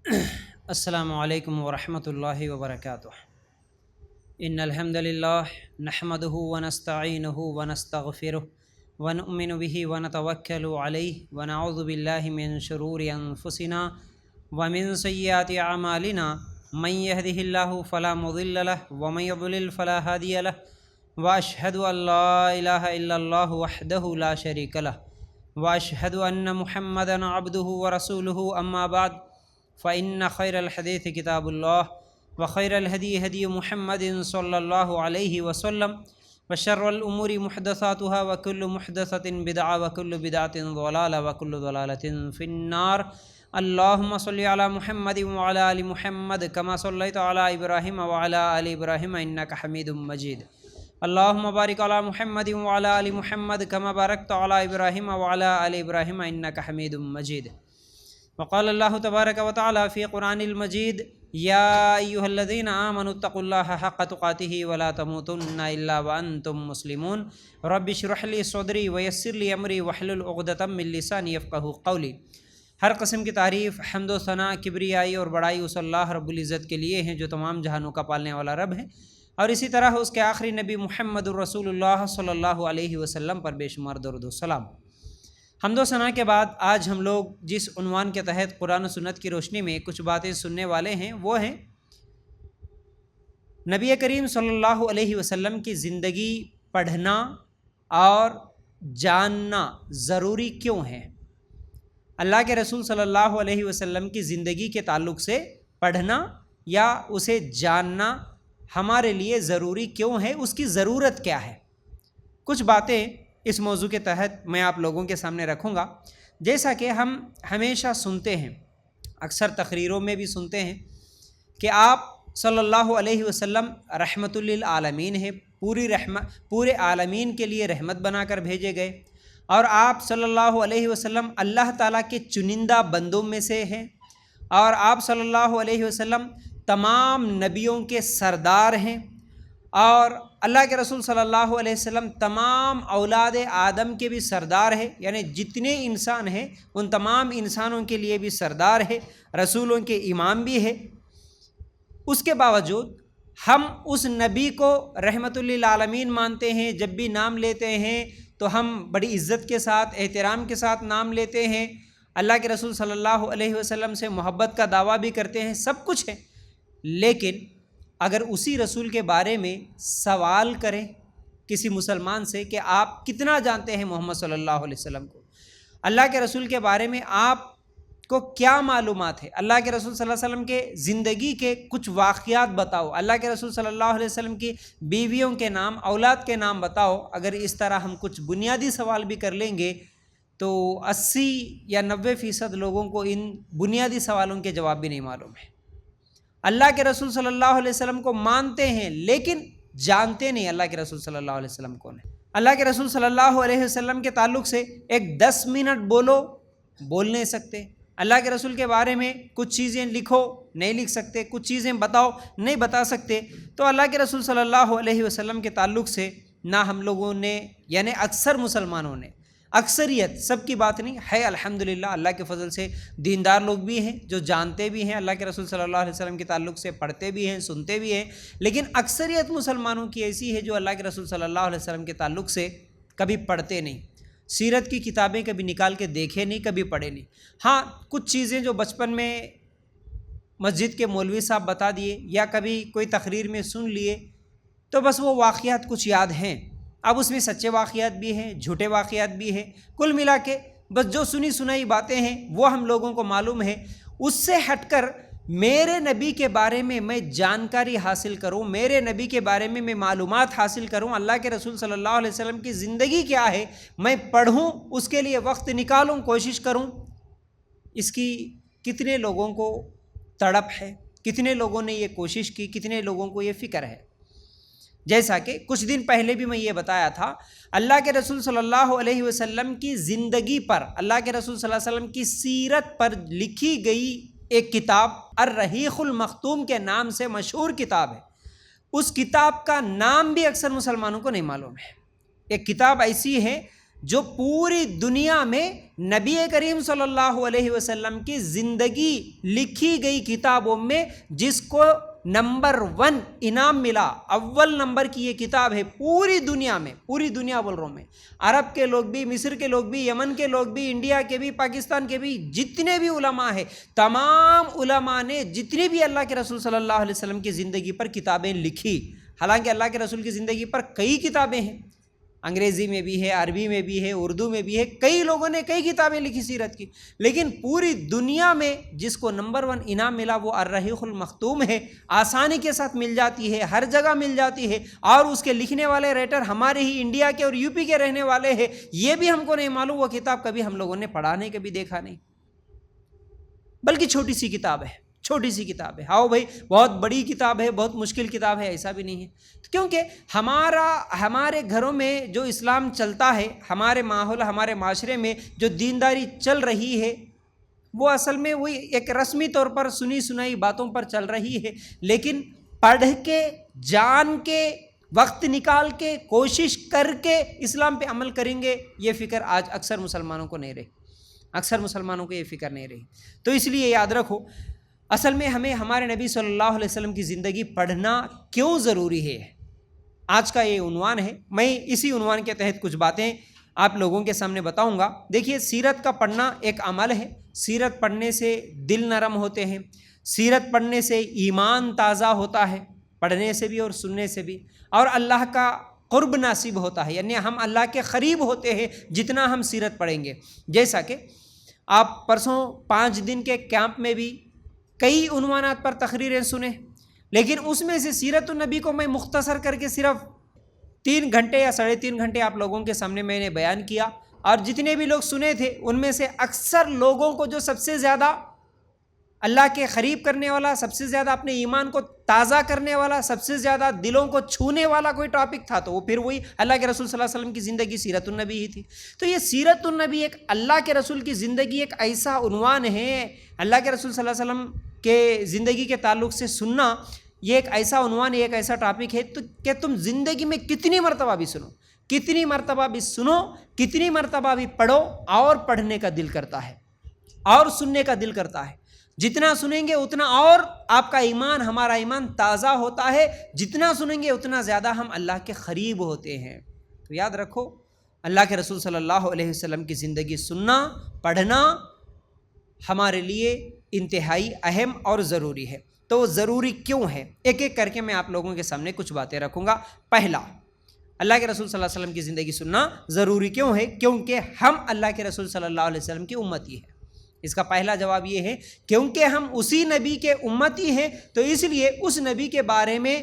السلام علیکم ورحمۃ اللہ وبرکاتہ۔ ان الحمد للہ نحمدہ ونستعینہ ونستغفرہ ونؤمن بہ ونتوکل علیہ ونعوذ باللہ من شرور انفسنا ومن سیئات اعمالنا من یہدہ اللہ فلا مضل لہ ومن یضلل فلا ہادی لہ واشہد ان لا الہ الا اللہ وحدہ لا شریک لہ واشہد ان محمدا عبدہ ورسولہ اما بعد فإن خیر الحدیث کتاب اللہ وخیر الہدی ہدی محمد صلی اللہ علیہ وسلم وشر الامور محدثاتها وکل محدثۃ بدعہ وکل بدعۃ ضلالہ وکل ضلالۃ فی النار۔ اللہم صلی علی محمد وعلی آل محمد کما صلیت علی ابراہیم وعلی آل ابراہیم انک حمید مجید۔ اللہم بارک علی محمد وعلی آل محمد کما بارکت علی ابراہیم وعلی آل ابراہیم انک حمید مجید۔ وقال اللہ تبارک و تعالی فی قرآن المجید یا ایہا الذین آمنوا اتقوا اللہ حق تقاتہ ولا تموتن الا وانتم مسلمون۔ رب اشرح لی صدری ویسر لی امری واحلل عقدۃ من لسانی یفقہوا قولی۔ ہر قسم کی تعریف، حمد و ثناء، کبریائی اور بڑائی اس اللہ رب العزت کے لیے ہیں جو تمام جہانوں کا پالنے والا رب ہے، اور اسی طرح اس کے آخری نبی محمد الرسول اللہ صلی اللہ علیہ وسلم پر بے شمار درود و سلام۔ حمد و ثناء کے بعد آج ہم لوگ جس عنوان کے تحت قرآن و سنت کی روشنی میں کچھ باتیں سننے والے ہیں وہ ہیں نبی کریم صلی اللہ علیہ وسلم کی زندگی پڑھنا اور جاننا ضروری کیوں ہے۔ اللہ کے رسول صلی اللہ علیہ وسلم کی زندگی کے تعلق سے پڑھنا یا اسے جاننا ہمارے لیے ضروری کیوں ہے، اس کی ضرورت کیا ہے۔ کچھ باتیں اس موضوع کے تحت میں آپ لوگوں کے سامنے رکھوں گا۔ جیسا کہ ہم ہمیشہ سنتے ہیں، اکثر تقریروں میں بھی سنتے ہیں کہ آپ صلی اللہ علیہ وسلم رحمت للعالمین ہیں، پورے عالمین کے لیے رحمت بنا کر بھیجے گئے، اور آپ صلی اللہ علیہ وسلم اللہ تعالیٰ کے چنندہ بندوں میں سے ہیں، اور آپ صلی اللہ علیہ وسلم تمام نبیوں کے سردار ہیں، اور اللہ کے رسول صلی اللہ علیہ وسلم تمام اولاد آدم کے بھی سردار ہے، یعنی جتنے انسان ہیں ان تمام انسانوں کے لیے بھی سردار ہے، رسولوں کے امام بھی ہے۔ اس کے باوجود ہم اس نبی کو رحمت للعالمین مانتے ہیں، جب بھی نام لیتے ہیں تو ہم بڑی عزت کے ساتھ، احترام کے ساتھ نام لیتے ہیں، اللہ کے رسول صلی اللہ علیہ وسلم سے محبت کا دعویٰ بھی کرتے ہیں، سب کچھ ہے۔ لیکن اگر اسی رسول کے بارے میں سوال کریں کسی مسلمان سے کہ آپ کتنا جانتے ہیں محمد صلی اللہ علیہ وسلم کو، اللہ کے رسول کے بارے میں آپ کو کیا معلومات ہے، اللہ کے رسول صلی اللہ علیہ وسلم کے زندگی کے کچھ واقعات بتاؤ، اللہ کے رسول صلی اللہ علیہ وسلم کی بیویوں کے نام، اولاد کے نام بتاؤ، اگر اس طرح ہم کچھ بنیادی سوال بھی کر لیں گے تو 80 یا 90% لوگوں کو ان بنیادی سوالوں کے جواب بھی نہیں معلوم ہے۔ اللہ کے رسول صلی اللہ علیہ وسلم کو مانتے ہیں لیکن جانتے نہیں اللہ کے رسول صلی اللہ علیہ وسلم کون ہے۔ اللہ کے رسول صلی اللہ علیہ وسلم کے تعلق سے ایک 10 منٹ بول نہیں سکتے، اللہ کے رسول کے بارے میں کچھ چیزیں لکھو نہیں لکھ سکتے، کچھ چیزیں بتاؤ نہیں بتا سکتے۔ تو اللہ کے رسول صلی اللہ علیہ وسلم کے تعلق سے نہ ہم لوگوں نے، یعنی اکثر مسلمانوں نے، اکثریت، سب کی بات نہیں ہے، الحمدللہ اللہ کے فضل سے دیندار لوگ بھی ہیں جو جانتے بھی ہیں اللہ کے رسول صلی اللہ علیہ وسلم کے تعلق سے، پڑھتے بھی ہیں، سنتے بھی ہیں، لیکن اکثریت مسلمانوں کی ایسی ہے جو اللہ کے رسول صلی اللہ علیہ وسلم کے تعلق سے کبھی پڑھتے نہیں، سیرت کی کتابیں کبھی نکال کے دیکھے نہیں، کبھی پڑھے نہیں۔ ہاں کچھ چیزیں جو بچپن میں مسجد کے مولوی صاحب بتا دیے یا کبھی کوئی تقریر میں سن لیے تو بس وہ واقعات کچھ یاد ہیں، اب اس میں سچے واقعات بھی ہیں، جھوٹے واقعات بھی ہیں، کل ملا کے بس جو سنی سنائی باتیں ہیں وہ ہم لوگوں کو معلوم ہے۔ اس سے ہٹ کر میرے نبی کے بارے میں میں جانکاری حاصل کروں، میرے نبی کے بارے میں میں معلومات حاصل کروں، اللہ کے رسول صلی اللہ علیہ وسلم کی زندگی کیا ہے میں پڑھوں، اس کے لیے وقت نکالوں، کوشش کروں، اس کی کتنے لوگوں کو تڑپ ہے، کتنے لوگوں نے یہ کوشش کی، کتنے لوگوں کو یہ فکر ہے۔ جیسا کہ کچھ دن پہلے بھی میں یہ بتایا تھا، اللہ کے رسول صلی اللہ علیہ وسلم کی زندگی پر، اللہ کے رسول صلی اللہ علیہ وسلم کی سیرت پر لکھی گئی ایک کتاب الرحیق المختوم کے نام سے مشہور کتاب ہے، اس کتاب کا نام بھی اکثر مسلمانوں کو نہیں معلوم ہے۔ ایک کتاب ایسی ہے جو پوری دنیا میں نبی کریم صلی اللہ علیہ وسلم کی زندگی لکھی گئی کتابوں میں جس کو نمبر 1 انعام ملا، اول نمبر کی یہ کتاب ہے پوری دنیا میں، پوری دنیا بول رہا ہوں میں، عرب کے لوگ بھی، مصر کے لوگ بھی، یمن کے لوگ بھی، انڈیا کے بھی، پاکستان کے بھی، جتنے بھی علماء ہیں، تمام علماء نے جتنے بھی اللہ کے رسول صلی اللہ علیہ وسلم کی زندگی پر کتابیں لکھی. حالانکہ اللہ کے رسول کی زندگی پر کئی کتابیں ہیں، انگریزی میں بھی ہے، عربی میں بھی ہے، اردو میں بھی ہے، کئی لوگوں نے کئی کتابیں لکھی سیرت کی، لیکن پوری دنیا میں جس کو نمبر 1 انعام ملا وہ الرحیق المختوم ہے. آسانی کے ساتھ مل جاتی ہے، ہر جگہ مل جاتی ہے، اور اس کے لکھنے والے رائٹر ہمارے ہی انڈیا کے اور یو پی کے رہنے والے ہیں. یہ بھی ہم کو نہیں معلوم وہ کتاب کبھی ہم لوگوں نے پڑھا نہیں، کبھی دیکھا نہیں، بلکہ چھوٹی سی کتاب ہے، چھوٹی سی کتاب ہے. ہاؤ بھائی بہت بڑی کتاب ہے، بہت مشکل کتاب ہے، ایسا بھی نہیں ہے. کیونکہ ہمارے گھروں میں جو اسلام چلتا ہے، ہمارے ماحول، ہمارے معاشرے میں جو دینداری چل رہی ہے، وہ اصل میں وہی ایک رسمی طور پر سنی سنائی باتوں پر چل رہی ہے. لیکن پڑھ کے، جان کے، وقت نکال کے، کوشش کر کے اسلام پہ عمل کریں گے، یہ فکر آج اکثر مسلمانوں کو نہیں رہی، اکثر مسلمانوں کو یہ فکر نہیں رہی. تو اس لیے یاد رکھو، اصل میں ہمیں ہمارے نبی صلی اللہ علیہ وسلم کی زندگی پڑھنا کیوں ضروری ہے، آج کا یہ عنوان ہے. میں اسی عنوان کے تحت کچھ باتیں آپ لوگوں کے سامنے بتاؤں گا. دیکھیے، سیرت کا پڑھنا ایک عمل ہے. سیرت پڑھنے سے دل نرم ہوتے ہیں، سیرت پڑھنے سے ایمان تازہ ہوتا ہے، پڑھنے سے بھی اور سننے سے بھی، اور اللہ کا قرب نصیب ہوتا ہے، یعنی ہم اللہ کے قریب ہوتے ہیں جتنا ہم سیرت پڑھیں گے. جیسا کہ آپ پرسوں 5 دن کے کیمپ میں بھی کئی عنوانات پر تقریریں سنیں، لیکن اس میں سے سیرت النبی کو میں مختصر کر کے صرف 3 گھنٹے یا 3.5 گھنٹے آپ لوگوں کے سامنے میں نے بیان کیا. اور جتنے بھی لوگ سنے تھے ان میں سے اکثر لوگوں کو جو سب سے زیادہ اللہ کے قریب کرنے والا، سب سے زیادہ اپنے ایمان کو تازہ کرنے والا، سب سے زیادہ دلوں کو چھونے والا کوئی ٹاپک تھا تو وہ پھر وہی اللہ کے رسول صلی اللہ علیہ وسلم کی زندگی سیرت النبی ہی تھی. تو یہ سیرت النبی ایک اللہ کے رسول کی زندگی ایک ایسا عنوان ہے، اللہ کے رسول صلی اللہ علیہ وسلم کے زندگی کے تعلق سے سننا یہ ایک ایسا عنوان ہے، ایک ایسا ٹاپک ہے تو کہ تم زندگی میں کتنی مرتبہ بھی سنو، کتنی مرتبہ بھی سنو، کتنی مرتبہ بھی پڑھو، اور پڑھنے کا دل کرتا ہے اور سننے کا دل کرتا ہے. جتنا سنیں گے اتنا اور آپ کا ایمان، ہمارا ایمان تازہ ہوتا ہے، جتنا سنیں گے اتنا زیادہ ہم اللہ کے قریب ہوتے ہیں. تو یاد رکھو، اللہ کے رسول صلی اللہ علیہ وسلم کی زندگی سننا، پڑھنا ہمارے لیے انتہائی اہم اور ضروری ہے. تو ضروری کیوں ہے، ایک ایک کر کے میں آپ لوگوں کے سامنے کچھ باتیں رکھوں گا. پہلا، اللہ کے رسول صلی اللہ علیہ وسلم کی زندگی سننا ضروری کیوں ہے؟ کیونکہ ہم اللہ کے رسول صلی اللہ علیہ وسلم کی امتی ہیں. اس کا پہلا جواب یہ ہے کیونکہ ہم اسی نبی کے امتی ہیں، تو اس لیے اس نبی کے بارے میں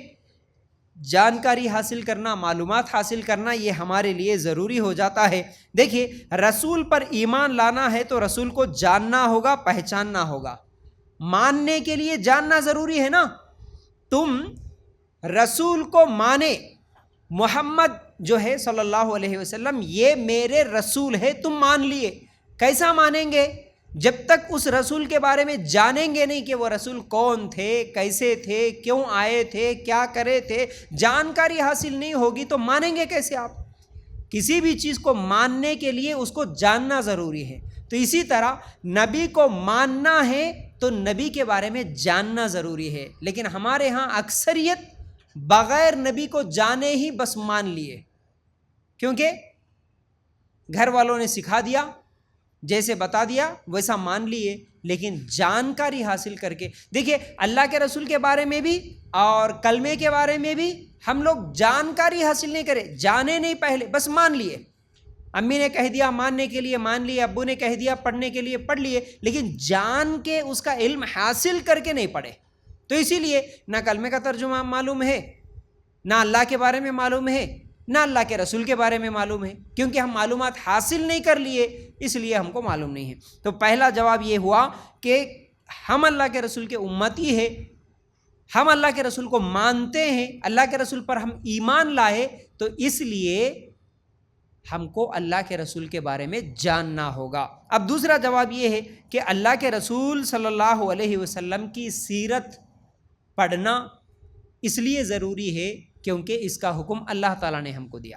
جانکاری حاصل کرنا، معلومات حاصل کرنا یہ ہمارے لیے ضروری ہو جاتا ہے. دیکھیے، رسول پر ایمان لانا ہے تو رسول کو جاننا ہوگا، پہچاننا ہوگا. ماننے کے لیے جاننا ضروری ہے نا. تم رسول کو مانے، محمد جو ہے صلی اللہ علیہ وسلم یہ میرے رسول ہے، تم مان لیے. کیسا مانیں گے؟ جب تک اس رسول کے بارے میں جانیں گے نہیں کہ وہ رسول کون تھے، کیسے تھے، کیوں آئے تھے، کیا کرے تھے، جانکاری حاصل نہیں ہوگی تو مانیں گے کیسے آپ؟ کسی بھی چیز کو ماننے کے لیے اس کو جاننا ضروری ہے. تو اسی طرح نبی کو ماننا ہے تو نبی کے بارے میں جاننا ضروری ہے. لیکن ہمارے ہاں اکثریت بغیر نبی کو جانے ہی بس مان لیے، کیونکہ گھر والوں نے سکھا دیا، جیسے بتا دیا ویسا مان لیے. لیکن جانکاری حاصل کر کے دیکھیے، اللہ کے رسول کے بارے میں بھی اور کلمے کے بارے میں بھی ہم لوگ جانکاری حاصل نہیں کرے، جانے نہیں، پہلے بس مان لیے. امی نے کہہ دیا ماننے کے لیے مان لیے، ابو نے کہہ دیا پڑھنے کے لیے پڑھ لیے، لیکن جان کے اس کا علم حاصل کر کے نہیں پڑھے. تو اسی لیے نہ کلمے کا ترجمہ معلوم ہے، نہ اللہ کے بارے میں معلوم ہے، نہ اللہ کے رسول کے بارے میں معلوم ہے، کیونکہ ہم معلومات حاصل نہیں کر لیے، اس لیے ہم کو معلوم نہیں ہے. تو پہلا جواب یہ ہوا کہ ہم اللہ کے رسول کے امتی ہیں، ہم اللہ کے رسول کو مانتے ہیں، اللہ کے رسول پر ہم ایمان لائے، تو اس لیے ہم کو اللہ کے رسول کے بارے میں جاننا ہوگا. اب دوسرا جواب یہ ہے کہ اللہ کے رسول صلی اللہ علیہ وسلم کی سیرت پڑھنا اس لیے ضروری ہے کیونکہ اس کا حکم اللہ تعالیٰ نے ہم کو دیا.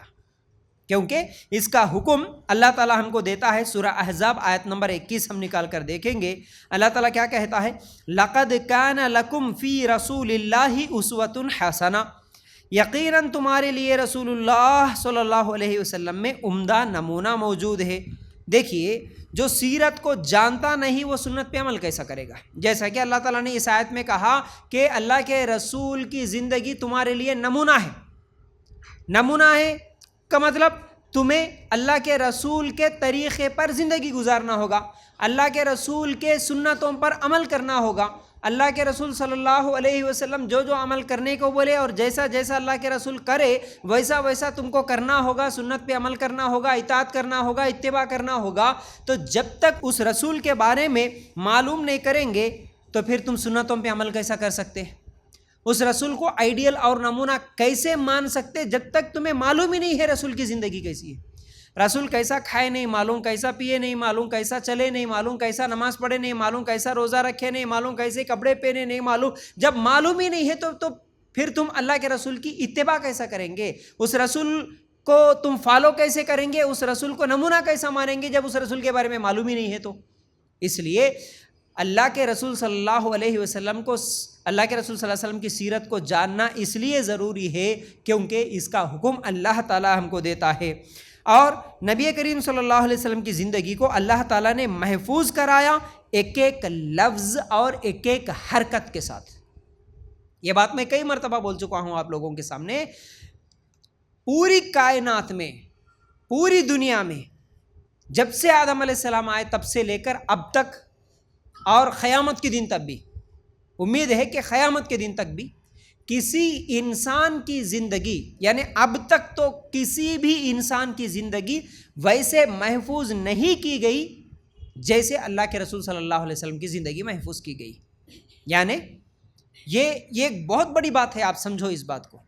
کیونکہ اس کا حکم اللہ تعالیٰ ہم کو دیتا ہے. سورہ احزاب آیت نمبر 21 ہم نکال کر دیکھیں گے. اللہ تعالیٰ کیا کہتا ہے؟ لَقَدْ كَانَ لَكُمْ فِي رَسُولِ اللَّهِ أُسْوَةٌ حَسَنَةٌ، یقیناً تمہارے لیے رسول اللہ صلی اللہ علیہ وسلم میں عمدہ نمونہ موجود ہے. دیکھیے، جو سیرت کو جانتا نہیں وہ سنت پہ عمل کیسا کرے گا؟ جیسا کہ اللہ تعالیٰ نے اس آیت میں کہا کہ اللہ کے رسول کی زندگی تمہارے لیے نمونہ ہے. نمونہ ہے کا مطلب تمہیں اللہ کے رسول کے طریقے پر زندگی گزارنا ہوگا، اللہ کے رسول کے سنتوں پر عمل کرنا ہوگا. اللہ کے رسول صلی اللہ علیہ وسلم جو جو عمل کرنے کو بولے اور جیسا جیسا اللہ کے رسول کرے ویسا ویسا تم کو کرنا ہوگا، سنت پہ عمل کرنا ہوگا، اطاعت کرنا ہوگا، اتباع کرنا ہوگا. تو جب تک اس رسول کے بارے میں معلوم نہیں کریں گے تو پھر تم سنتوں پہ عمل کیسا کر سکتے؟ اس رسول کو آئیڈیل اور نمونہ کیسے مان سکتے جب تک تمہیں معلوم ہی نہیں ہے رسول کی زندگی کیسی ہے؟ رسول کیسا کھائے نہیں معلوم، کیسا پیے نہیں معلوم، کیسا چلے نہیں معلوم، کیسا نماز پڑھے نہیں معلوم، کیسا روزہ رکھے نہیں معلوم، کیسے کپڑے پہنے نہیں معلوم. جب معلوم ہی نہیں ہے تو پھر تم اللہ کے رسول کی اتباع کیسا کریں گے؟ اس رسول کو تم فالو کیسے کریں گے؟ اس رسول کو نمونہ کیسا مانیں گے جب اس رسول کے بارے میں معلوم ہی نہیں ہے؟ تو اس لیے اللہ کے رسول صلی اللہ علیہ وسلم کو، اللہ کے رسول صلی اللہ علیہ وسلم کی سیرت کو جاننا اس لیے ضروری ہے کیونکہ اس کا حکم اللہ تعالیٰ ہم کو دیتا ہے. اور نبی کریم صلی اللہ علیہ وسلم کی زندگی کو اللہ تعالیٰ نے محفوظ کرایا ایک ایک لفظ اور ایک ایک حرکت کے ساتھ. یہ بات میں کئی مرتبہ بول چکا ہوں آپ لوگوں کے سامنے. پوری کائنات میں، پوری دنیا میں جب سے آدم علیہ السلام آئے تب سے لے کر اب تک اور قیامت کے دن تک بھی، امید ہے کہ قیامت کے دن تک بھی کسی انسان کی زندگی، یعنی اب تک تو کسی بھی انسان کی زندگی ویسے محفوظ نہیں کی گئی جیسے اللہ کے رسول صلی اللہ علیہ وسلم کی زندگی محفوظ کی گئی. یعنی یہ ایک بہت بڑی بات ہے، آپ سمجھو اس بات کو.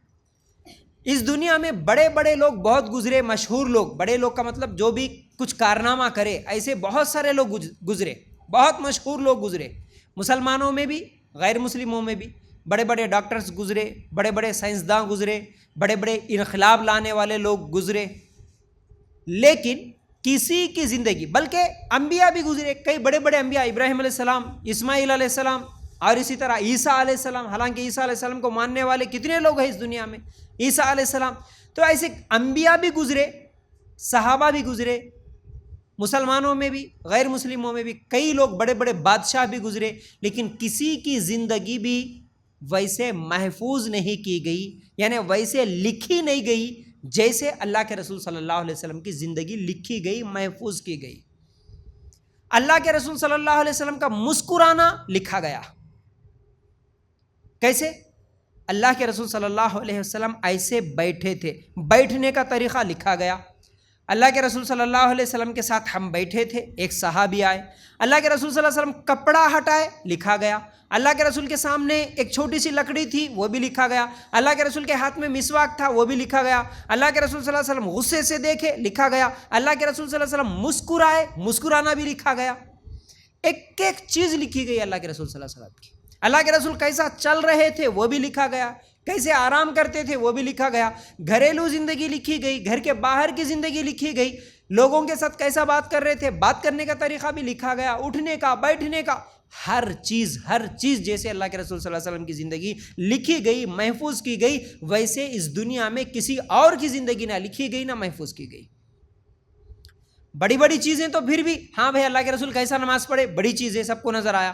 اس دنیا میں بڑے بڑے لوگ بہت گزرے، مشہور لوگ، بڑے لوگ کا مطلب جو بھی کچھ کارنامہ کرے، ایسے بہت سارے لوگ گزرے، بہت مشہور لوگ گزرے، مسلمانوں میں بھی غیر مسلموں میں بھی. بڑے بڑے ڈاکٹرز گزرے، بڑے بڑے سائنسداں گزرے، بڑے بڑے انقلاب لانے والے لوگ گزرے، لیکن کسی کی زندگی، بلکہ انبیاء بھی گزرے، کئی بڑے بڑے انبیاء، ابراہیم علیہ السلام، اسماعیل علیہ السلام، اور اسی طرح عیسیٰ علیہ السلام. حالانکہ عیسیٰ علیہ السلام کو ماننے والے کتنے لوگ ہیں اس دنیا میں؟ عیسیٰ علیہ السلام. تو ایسے انبیاء بھی گزرے، صحابہ بھی گزرے، مسلمانوں میں بھی غیر مسلموں میں بھی کئی لوگ، بڑے بڑے بادشاہ بھی گزرے، لیکن کسی کی زندگی بھی ویسے محفوظ نہیں کی گئی، یعنی ویسے لکھی نہیں گئی جیسے اللہ کے رسول صلی اللہ علیہ وسلم کی زندگی لکھی گئی، محفوظ کی گئی. اللہ کے رسول صلی اللہ علیہ وسلم کا مسکرانا لکھا گیا. کیسے؟ اللہ کے رسول صلی اللہ علیہ وسلم ایسے بیٹھے تھے، بیٹھنے کا طریقہ لکھا گیا. اللہ کے رسول صلی اللہ علیہ وسلم کے ساتھ ہم بیٹھے تھے، ایک صحابی آئے، اللہ کے رسول صلی اللہ علیہ وسلم کپڑا ہٹائے، لکھا گیا. اللہ کے رسول کے سامنے ایک چھوٹی سی لکڑی تھی، وہ بھی لکھا گیا. اللہ کے رسول کے ہاتھ میں مسواک تھا، وہ بھی لکھا گیا. اللہ کے رسول صلی اللہ علیہ وسلم غصے سے دیکھے، لکھا گیا. اللہ کے رسول صلی اللہ علیہ وسلم مسکرائے، مسکرانا بھی لکھا گیا. ایک ایک چیز لکھی گئی اللہ کے رسول صلی اللہ علیہ وسلم کی. اللہ کے رسول کیسا چل رہے تھے وہ بھی لکھا گیا، کیسے آرام کرتے تھے وہ بھی لکھا گیا. گھریلو زندگی لکھی گئی، گھر کے باہر کی زندگی لکھی گئی، لوگوں کے ساتھ کیسا بات کر رہے تھے، بات کرنے کا طریقہ بھی لکھا گیا، اٹھنے کا، بیٹھنے کا، ہر چیز جیسے اللہ کے رسول صلی اللہ علیہ وسلم کی زندگی لکھی گئی، محفوظ کی گئی، ویسے اس دنیا میں کسی اور کی زندگی نہ لکھی گئی نہ محفوظ کی گئی. بڑی بڑی چیزیں تو پھر بھی، ہاں بھائی اللہ کے رسول کیسا نماز پڑھے، بڑی چیزیں سب کو نظر آیا.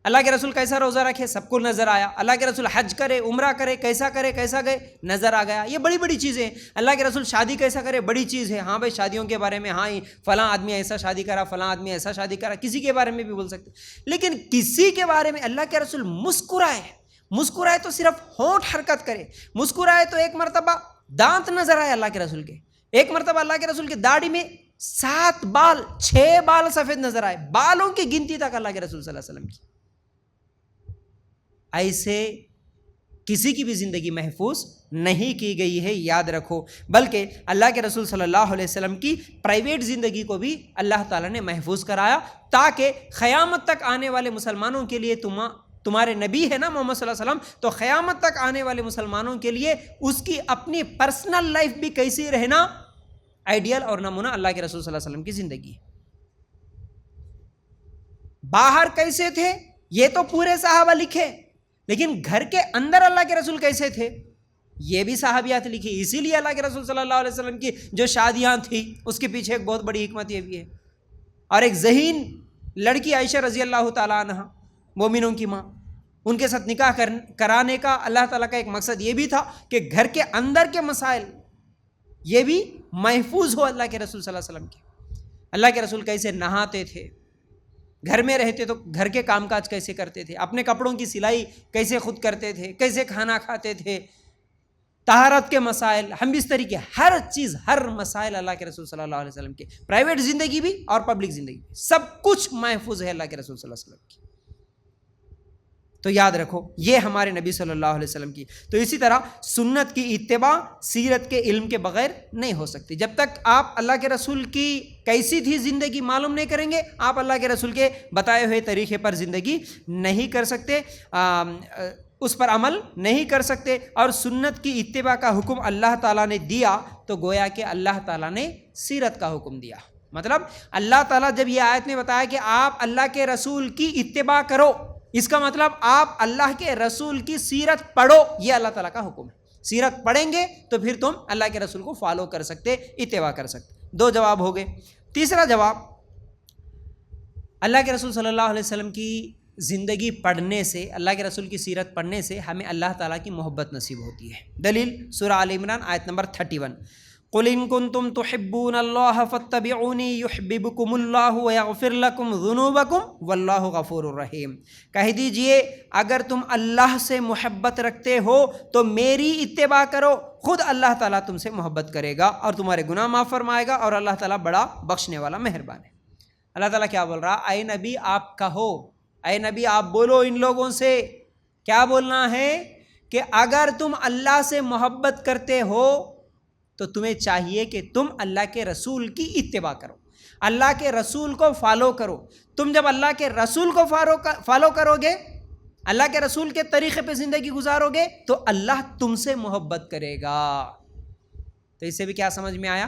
اللہ کے رسول کیسا روزہ رکھے، سب کو نظر آیا. اللہ کے رسول حج کرے، عمرہ کرے، کیسا گئے، نظر آ گیا. یہ بڑی بڑی چیزیں. اللہ کے رسول شادی کیسا کرے، بڑی چیز ہے. ہاں بھائی شادیوں کے بارے میں، ہاں فلاں آدمی ایسا شادی کرا، فلاں آدمی ایسا شادی کرا، کسی کے بارے میں بھی بول سکتے. لیکن کسی کے بارے میں اللہ کے رسول مسکرائے تو صرف ہونٹ حرکت کرے، مسکرائے تو ایک مرتبہ دانت نظر آئے اللہ کے رسول کے، ایک مرتبہ اللہ کے رسول کی داڑھی میں 7 بال 6 بال سفید نظر آئے، بالوں کی گنتی تک اللہ کے رسول صلی اللہ علیہ وسلم کی. ایسے کسی کی بھی زندگی محفوظ نہیں کی گئی ہے، یاد رکھو. بلکہ اللہ کے رسول صلی اللہ علیہ وسلم کی پرائیویٹ زندگی کو بھی اللہ تعالیٰ نے محفوظ کرایا تاکہ قیامت تک آنے والے مسلمانوں کے لیے، تمہارے نبی ہے نا محمد صلی اللہ علیہ وسلم، تو قیامت تک آنے والے مسلمانوں کے لیے اس کی اپنی پرسنل لائف بھی کیسی رہنا آئیڈیل اور نمونہ اللہ کے رسول صلی اللہ علیہ وسلم کی زندگی ہے۔ باہر کیسے تھے یہ تو پورے صحابہ لکھے، لیکن گھر کے اندر اللہ کے رسول کیسے تھے یہ بھی صحابیات لکھی۔ اسی لیے اللہ کے رسول صلی اللہ علیہ وسلم کی جو شادیاں تھیں اس کے پیچھے ایک بہت بڑی حکمت یہ بھی ہے۔ اور ایک ذہین لڑکی عائشہ رضی اللہ تعالیٰ عنہ، مومنوں کی ماں، ان کے ساتھ نکاح کرانے کا اللہ تعالیٰ کا ایک مقصد یہ بھی تھا کہ گھر کے اندر کے مسائل یہ بھی محفوظ ہو اللہ کے رسول صلی اللہ علیہ وسلم کے۔ اللہ کے رسول کیسے نہاتے تھے، گھر میں رہتے تو گھر کے کام کاج کیسے کرتے تھے، اپنے کپڑوں کی سلائی کیسے خود کرتے تھے، کیسے کھانا کھاتے تھے، طہارت کے مسائل، ہم بستری کے ہر چیز، ہر مسائل اللہ کے رسول صلی اللہ علیہ وسلم کی، پرائیویٹ زندگی بھی اور پبلک زندگی بھی، سب کچھ محفوظ ہے اللہ کے رسول صلی اللہ علیہ وسلم کی۔ تو یاد رکھو یہ ہمارے نبی صلی اللہ علیہ وسلم کی۔ تو اسی طرح سنت کی اتباع سیرت کے علم کے بغیر نہیں ہو سکتی۔ جب تک آپ اللہ کے رسول کی کیسی تھی زندگی معلوم نہیں کریں گے، آپ اللہ کے رسول کے بتائے ہوئے طریقے پر زندگی نہیں کر سکتے، اس پر عمل نہیں کر سکتے۔ اور سنت کی اتباع کا حکم اللہ تعالیٰ نے دیا تو گویا کہ اللہ تعالیٰ نے سیرت کا حکم دیا۔ مطلب اللہ تعالیٰ جب یہ آیت میں بتایا کہ آپ اللہ کے رسول کی اتباع کرو، اس کا مطلب آپ اللہ کے رسول کی سیرت پڑھو، یہ اللہ تعالیٰ کا حکم ہے۔ سیرت پڑھیں گے تو پھر تم اللہ کے رسول کو فالو کر سکتے، اتباع کر سکتے۔ دو جواب ہو گئے۔ تیسرا جواب، اللہ کے رسول صلی اللہ علیہ وسلم کی زندگی پڑھنے سے، اللہ کے رسول کی سیرت پڑھنے سے ہمیں اللہ تعالیٰ کی محبت نصیب ہوتی ہے۔ دلیل سورہ آل عمران آیت نمبر 31، قُلْ إِن كُنتُمْ تُحِبُّونَ اللَّهَ فَاتَّبِعُونِي يُحْبِبْكُمُ اللَّهُ وَيَغْفِرْ لَكُمْ ذُنُوبَكُمْ وَاللَّهُ غَفُورٌ رَحِيمٌ۔ کہہ دیجئے اگر تم اللہ سے محبت رکھتے ہو تو میری اتباع کرو، خود اللہ تعالیٰ تم سے محبت کرے گا اور تمہارے گناہ معاف فرمائے گا، اور اللہ تعالیٰ بڑا بخشنے والا مہربان ہے۔ اللہ تعالیٰ کیا بول رہا؟ اے نبی آپ کہو، اے نبی آپ بولو ان لوگوں سے، کیا بولنا ہے کہ اگر تم اللہ سے محبت کرتے ہو تو تمہیں چاہیے کہ تم اللہ کے رسول کی اتباع کرو، اللہ کے رسول کو فالو کرو۔ تم جب اللہ کے رسول کو فالو کرو گے، اللہ کے رسول کے طریقے پہ زندگی گزارو گے تو اللہ تم سے محبت کرے گا۔ تو اس سے بھی کیا سمجھ میں آیا؟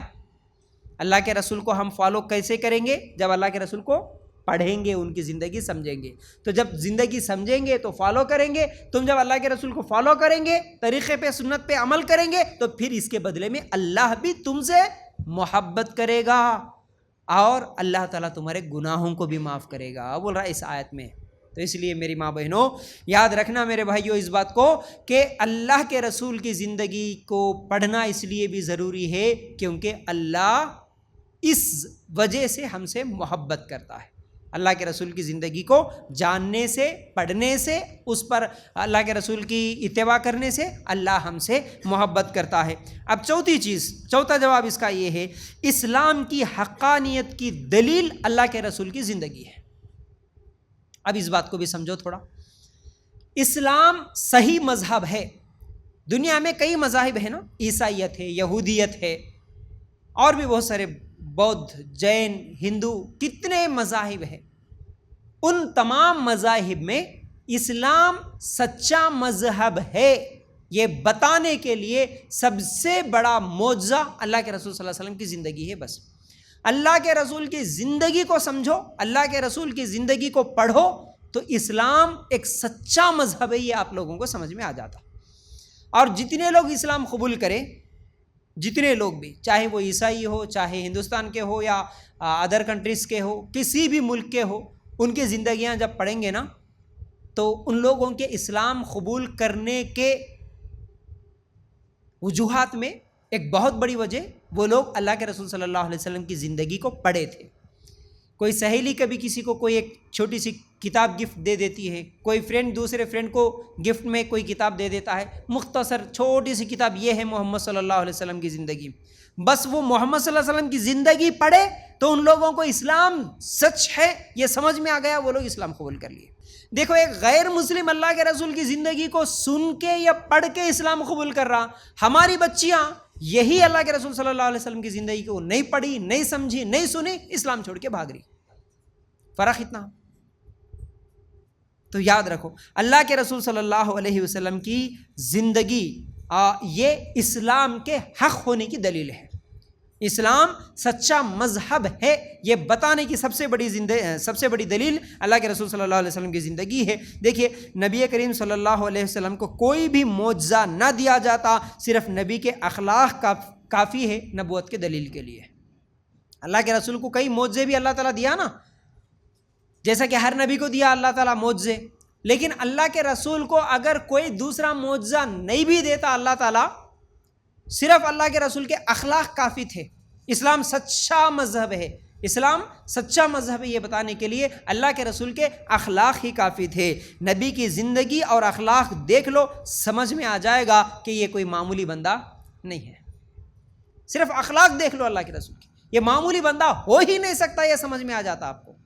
اللہ کے رسول کو ہم فالو کیسے کریں گے؟ جب اللہ کے رسول کو پڑھیں گے، ان کی زندگی سمجھیں گے۔ تو جب زندگی سمجھیں گے تو فالو کریں گے۔ تم جب اللہ کے رسول کو فالو کریں گے، طریقے پہ، سنت پہ عمل کریں گے، تو پھر اس کے بدلے میں اللہ بھی تم سے محبت کرے گا اور اللہ تعالیٰ تمہارے گناہوں کو بھی معاف کرے گا، بول رہا ہے اس آیت میں۔ تو اس لیے میری ماں بہنوں یاد رکھنا، میرے بھائیوں، اس بات کو کہ اللہ کے رسول کی زندگی کو پڑھنا اس لیے بھی ضروری ہے کیونکہ اللہ اس وجہ سے ہم سے محبت کرتا ہے۔ اللہ کے رسول کی زندگی کو جاننے سے، پڑھنے سے، اس پر اللہ کے رسول کی اتباع کرنے سے اللہ ہم سے محبت کرتا ہے۔ اب چوتھا جواب اس کا یہ ہے، اسلام کی حقانیت کی دلیل اللہ کے رسول کی زندگی ہے۔ اب اس بات کو بھی سمجھو تھوڑا۔ اسلام صحیح مذہب ہے۔ دنیا میں کئی مذاہب ہیں نا، عیسائیت ہے، یہودیت ہے، اور بھی بہت سارے، بودھ، جین، ہندو، کتنے مذاہب ہیں۔ ان تمام مذاہب میں اسلام سچا مذہب ہے، یہ بتانے کے لیے سب سے بڑا معجزہ اللہ کے رسول صلی اللہ علیہ وسلم کی زندگی ہے۔ بس اللہ کے رسول کی زندگی کو سمجھو، اللہ کے رسول کی زندگی کو پڑھو تو اسلام ایک سچا مذہب ہے، یہ آپ لوگوں کو سمجھ میں آ جاتا۔ اور جتنے لوگ اسلام قبول کریں، جتنے لوگ بھی، چاہے وہ عیسائی ہو، چاہے ہندوستان کے ہو یا ادر کنٹریز کے ہو، کسی بھی ملک کے ہو، ان کی زندگیاں جب پڑھیں گے نا تو ان لوگوں کے اسلام قبول کرنے کے وجوہات میں ایک بہت بڑی وجہ وہ لوگ اللہ کے رسول صلی اللہ علیہ وسلم کی زندگی کو پڑھے تھے۔ کوئی سہیلی کبھی کسی کو کوئی ایک چھوٹی سی کتاب گفٹ دے دیتی ہے، کوئی فرینڈ دوسرے فرینڈ کو گفٹ میں کوئی کتاب دے دیتا ہے، مختصر چھوٹی سی کتاب، یہ ہے محمد صلی اللہ علیہ وسلم کی زندگی۔ بس وہ محمد صلی اللہ علیہ وسلم کی زندگی پڑھے تو ان لوگوں کو اسلام سچ ہے یہ سمجھ میں آ گیا، وہ لوگ اسلام قبول کر لیے۔ دیکھو ایک غیر مسلم اللہ کے رسول کی زندگی کو سن کے یا پڑھ کے اسلام قبول کر رہا، ہماری بچیاں یہی اللہ کے رسول صلی اللہ علیہ وسلم کی زندگی کو نہیں پڑھی، نہیں سمجھی، نہیں سنی، اسلام چھوڑ کے بھاگ رہی۔ فرق اتنا۔ تو یاد رکھو اللہ کے رسول صلی اللہ علیہ وسلم کی زندگی یہ اسلام کے حق ہونے کی دلیل ہے۔ اسلام سچا مذہب ہے، یہ بتانے کی سب سے بڑی دلیل اللہ کے رسول صلی اللہ علیہ وسلم کی زندگی ہے۔ دیکھیے نبی کریم صلی اللہ علیہ وسلم کو کوئی بھی معجزہ نہ دیا جاتا، صرف نبی کے اخلاق کافی ہے نبوت کے دلیل کے لیے۔ اللہ کے رسول کو کئی معجزے بھی اللہ تعالیٰ دیا نا، جیسا کہ ہر نبی کو دیا اللہ تعالیٰ معجزے، لیکن اللہ کے رسول کو اگر کوئی دوسرا معجزہ نہیں بھی دیتا اللہ تعالیٰ، صرف اللہ کے رسول کے اخلاق کافی تھے۔ اسلام سچا مذہب ہے، اسلام سچا مذہب ہے، یہ بتانے کے لیے اللہ کے رسول کے اخلاق ہی کافی تھے۔ نبی کی زندگی اور اخلاق دیکھ لو، سمجھ میں آ جائے گا کہ یہ کوئی معمولی بندہ نہیں ہے۔ صرف اخلاق دیکھ لو اللہ کے رسول کی، یہ معمولی بندہ ہو ہی نہیں سکتا، یہ سمجھ میں آ جاتا آپ کو۔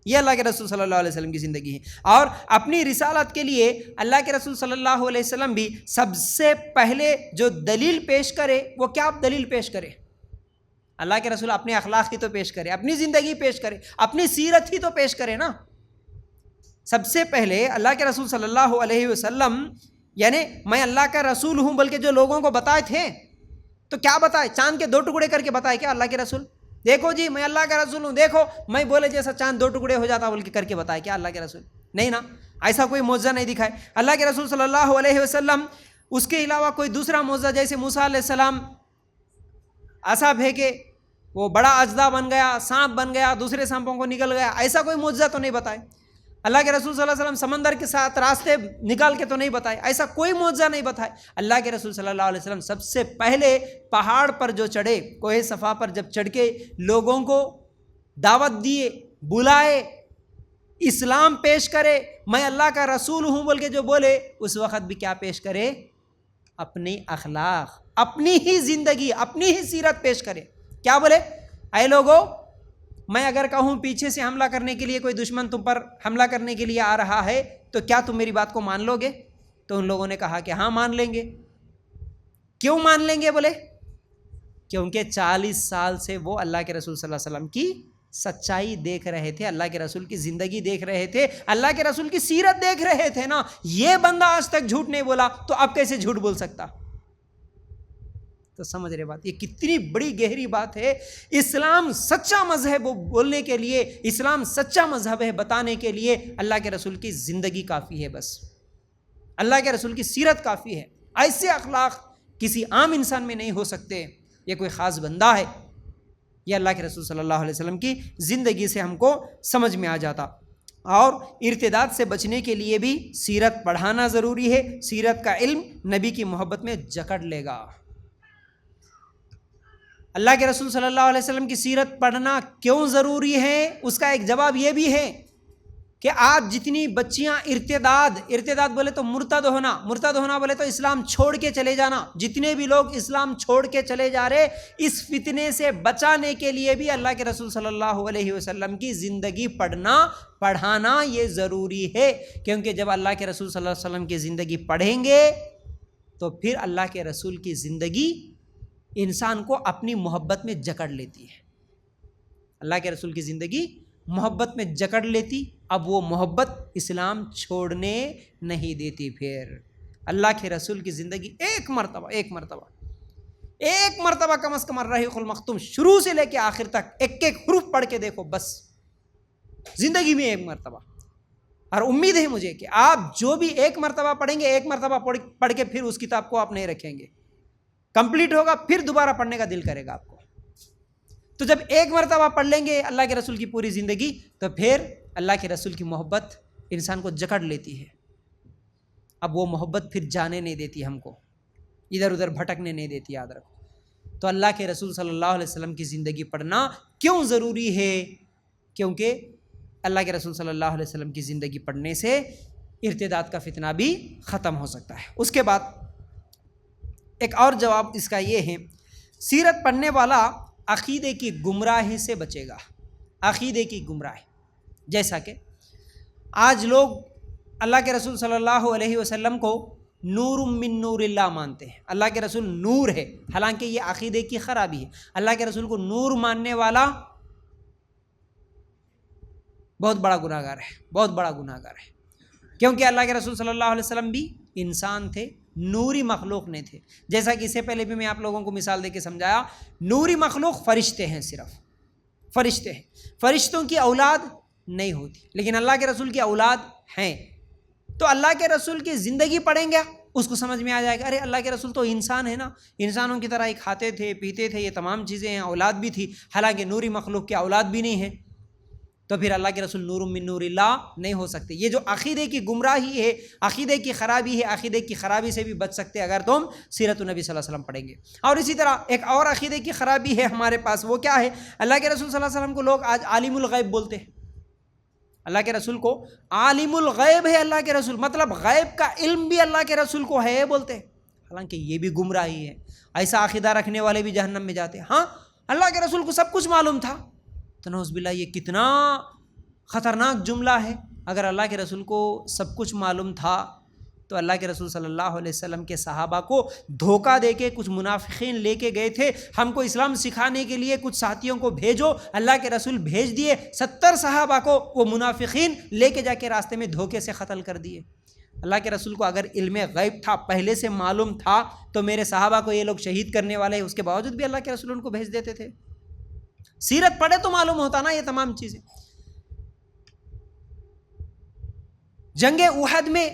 یہ اللہ کے رسول صلی اللہ علیہ وسلم کی زندگی ہے۔ اور اپنی رسالت کے لیے اللہ کے رسول صلی اللہ علیہ وسلم بھی سب سے پہلے جو دلیل پیش کرے، وہ کیا دلیل پیش کرے؟ اللہ کے رسول اپنے اخلاق ہی تو پیش کرے، اپنی زندگی پیش کرے، اپنی سیرت ہی تو پیش کرے نا۔ سب سے پہلے اللہ کے رسول صلی اللہ علیہ وسلم، یعنی میں اللہ کا رسول ہوں، بلکہ جو لوگوں کو بتائے تھے تو کیا بتائے؟ چاند کے 2 ٹکڑے کر کے بتائے کیا اللہ کے رسول؟ دیکھو جی میں اللہ کا رسول ہوں، دیکھو میں بولے جیسا چاند 2 ٹکڑے ہو جاتا بول کے کر کے بتائے کیا اللہ کے رسول؟ نہیں نا، ایسا کوئی معجزہ نہیں دکھائے اللہ کے رسول صلی اللہ علیہ وسلم۔ اس کے علاوہ کوئی دوسرا معجزہ، جیسے موسیٰ علیہ السلام عصا پھینکے وہ بڑا اژدہا بن گیا، سانپ بن گیا، دوسرے سانپوں کو نکل گیا، ایسا کوئی معجزہ تو نہیں بتائے۔ اللہ کے رسول صلی اللہ علیہ وسلم سمندر کے ساتھ راستے نکال کے تو نہیں بتائے، ایسا کوئی معجزہ نہیں بتائے۔ اللہ کے رسول صلی اللہ علیہ وسلم سب سے پہلے پہاڑ پر جو چڑھے، کوہ صفا پر جب چڑھ کے لوگوں کو دعوت دیے، بلائے، اسلام پیش کرے، میں اللہ کا رسول ہوں بول کے جو بولے، اس وقت بھی کیا پیش کرے؟ اپنی اخلاق، اپنی ہی زندگی، اپنی ہی سیرت پیش کرے۔ کیا بولے؟ اے لوگو، میں اگر کہوں پیچھے سے حملہ کرنے کے لیے کوئی دشمن تم پر حملہ کرنے کے لیے آ رہا ہے تو کیا تم میری بات کو مان لو گے؟ تو ان لوگوں نے کہا کہ ہاں مان لیں گے۔ کیوں مان لیں گے؟ بولے کیونکہ 40 سال سے وہ اللہ کے رسول صلی اللہ علیہ وسلم کی سچائی دیکھ رہے تھے، اللہ کے رسول کی زندگی دیکھ رہے تھے، اللہ کے رسول کی سیرت دیکھ رہے تھے نا۔ یہ بندہ آج تک جھوٹ نہیں بولا تو اب کیسے جھوٹ بول سکتا؟ تو سمجھ رہے بات، یہ کتنی بڑی گہری بات ہے۔ اسلام سچا مذہب بولنے کے لیے، اسلام سچا مذہب ہے بتانے کے لیے اللہ کے رسول کی زندگی کافی ہے، بس اللہ کے رسول کی سیرت کافی ہے۔ ایسے اخلاق کسی عام انسان میں نہیں ہو سکتے، یہ کوئی خاص بندہ ہے۔ یہ اللہ کے رسول صلی اللہ علیہ وسلم کی زندگی سے ہم کو سمجھ میں آ جاتا۔ اور ارتداد سے بچنے کے لیے بھی سیرت پڑھانا ضروری ہے۔ سیرت کا علم نبی کی محبت میں جکڑ لے گا۔ اللہ کے رسول صلی اللہ علیہ وسلم کی سیرت پڑھنا کیوں ضروری ہے؟ اس کا ایک جواب یہ بھی ہے کہ آج جتنی بچیاں ارتداد بولے تو مرتد ہونا بولے تو اسلام چھوڑ کے چلے جانا، جتنے بھی لوگ اسلام چھوڑ کے چلے جا رہے، اس فتنے سے بچانے کے لیے بھی اللہ کے رسول صلی اللہ علیہ وسلم کی زندگی پڑھانا یہ ضروری ہے۔ کیونکہ جب اللہ کے رسول صلی اللہ علیہ وسلم کی زندگی پڑھیں گے تو پھر اللہ کے رسول کی زندگی انسان کو اپنی محبت میں جکڑ لیتی ہے۔ اللہ کے رسول کی زندگی محبت میں جکڑ لیتی، اب وہ محبت اسلام چھوڑنے نہیں دیتی۔ پھر اللہ کے رسول کی زندگی ایک مرتبہ کم از کم الرحیق المختوم شروع سے لے کے آخر تک ایک حرف پڑھ کے دیکھو، بس زندگی میں ایک مرتبہ۔ اور امید ہے مجھے کہ آپ جو بھی ایک مرتبہ پڑھیں گے، ایک مرتبہ پڑھ کے پھر اس کتاب کو آپ نہیں رکھیں گے، کمپلیٹ ہوگا پھر دوبارہ پڑھنے کا دل کرے گا آپ کو۔ تو جب ایک مرتبہ پڑھ لیں گے اللہ کے رسول کی پوری زندگی، تو پھر اللہ کے رسول کی محبت انسان کو جکڑ لیتی ہے۔ اب وہ محبت پھر جانے نہیں دیتی، ہم کو ادھر ادھر بھٹکنے نہیں دیتی، یاد رکھو۔ تو اللہ کے رسول صلی اللہ علیہ وسلم کی زندگی پڑھنا کیوں ضروری ہے؟ کیونکہ اللہ کے رسول صلی اللہ علیہ وسلم کی زندگی پڑھنے سے ارتداد کا فتنہ بھی ختم ہو سکتا ہے۔ اس کے بعد ایک اور جواب اس کا یہ ہے، سیرت پڑھنے والا عقیدے کی گمراہی سے بچے گا۔ عقیدے کی گمراہی، جیسا کہ آج لوگ اللہ کے رسول صلی اللہ علیہ وسلم کو نور من نور اللہ مانتے ہیں، اللہ کے رسول نور ہے، حالانکہ یہ عقیدے کی خرابی ہے۔ اللہ کے رسول کو نور ماننے والا بہت بڑا گناہگار ہے، کیونکہ اللہ کے رسول صلی اللہ علیہ وسلم بھی انسان تھے، نوری مخلوق نہیں تھے. جیسا کہ اس سے پہلے بھی میں آپ لوگوں کو مثال دے کے سمجھایا, نوری مخلوق فرشتے ہیں, صرف فرشتے ہیں, فرشتوں کی اولاد نہیں ہوتی, لیکن اللہ کے رسول کی اولاد ہیں. تو اللہ کے رسول کی زندگی پڑھیں گے, اس کو سمجھ میں آ جائے گا ارے اللہ کے رسول تو انسان ہے نا, انسانوں کی طرح ہی کھاتے تھے پیتے تھے, یہ تمام چیزیں ہیں, اولاد بھی تھی, حالانکہ نوری مخلوق کی اولاد بھی نہیں ہے. تو پھر اللہ کے رسول نور من نور اللہ نہیں ہو سکتے. یہ جو عقیدے کی گمراہی ہے, عقیدے کی خرابی ہے, عقیدے کی خرابی سے بھی بچ سکتے اگر تم سیرت النبی صلی اللہ علیہ وسلم پڑھیں گے. اور اسی طرح ایک اور عقیدے کی خرابی ہے ہمارے پاس, وہ کیا ہے؟ اللہ کے رسول صلی اللہ علیہ وسلم کو لوگ آج عالم الغیب بولتے ہیں. اللہ کے رسول کو عالم الغیب ہے اللہ کے رسول, مطلب غیب کا علم بھی اللہ کے رسول کو ہے بولتے ہیں, حالانکہ یہ بھی گمراہی ہے. ایسا عقیدہ رکھنے والے بھی جہنم میں جاتے ہیں. ہاں اللہ کے رسول کو سب کچھ معلوم تھا, تو نعوذ باللہ یہ کتنا خطرناک جملہ ہے. اگر اللہ کے رسول کو سب کچھ معلوم تھا تو اللہ کے رسول صلی اللہ علیہ وسلم کے صحابہ کو دھوکہ دے کے کچھ منافقین لے کے گئے تھے, ہم کو اسلام سکھانے کے لیے کچھ ساتھیوں کو بھیجو, اللہ کے رسول بھیج دیے, 70 صحابہ کو وہ منافقین لے کے جا کے راستے میں دھوکے سے قتل کر دیے. اللہ کے رسول کو اگر علم غیب تھا, پہلے سے معلوم تھا, تو میرے صحابہ کو یہ لوگ شہید کرنے والے ہیں, اس کے باوجود بھی اللہ کے رسول ان کو بھیج دیتے تھے. سیرت پڑھے تو معلوم ہوتا نا یہ تمام چیزیں. جنگ احد میں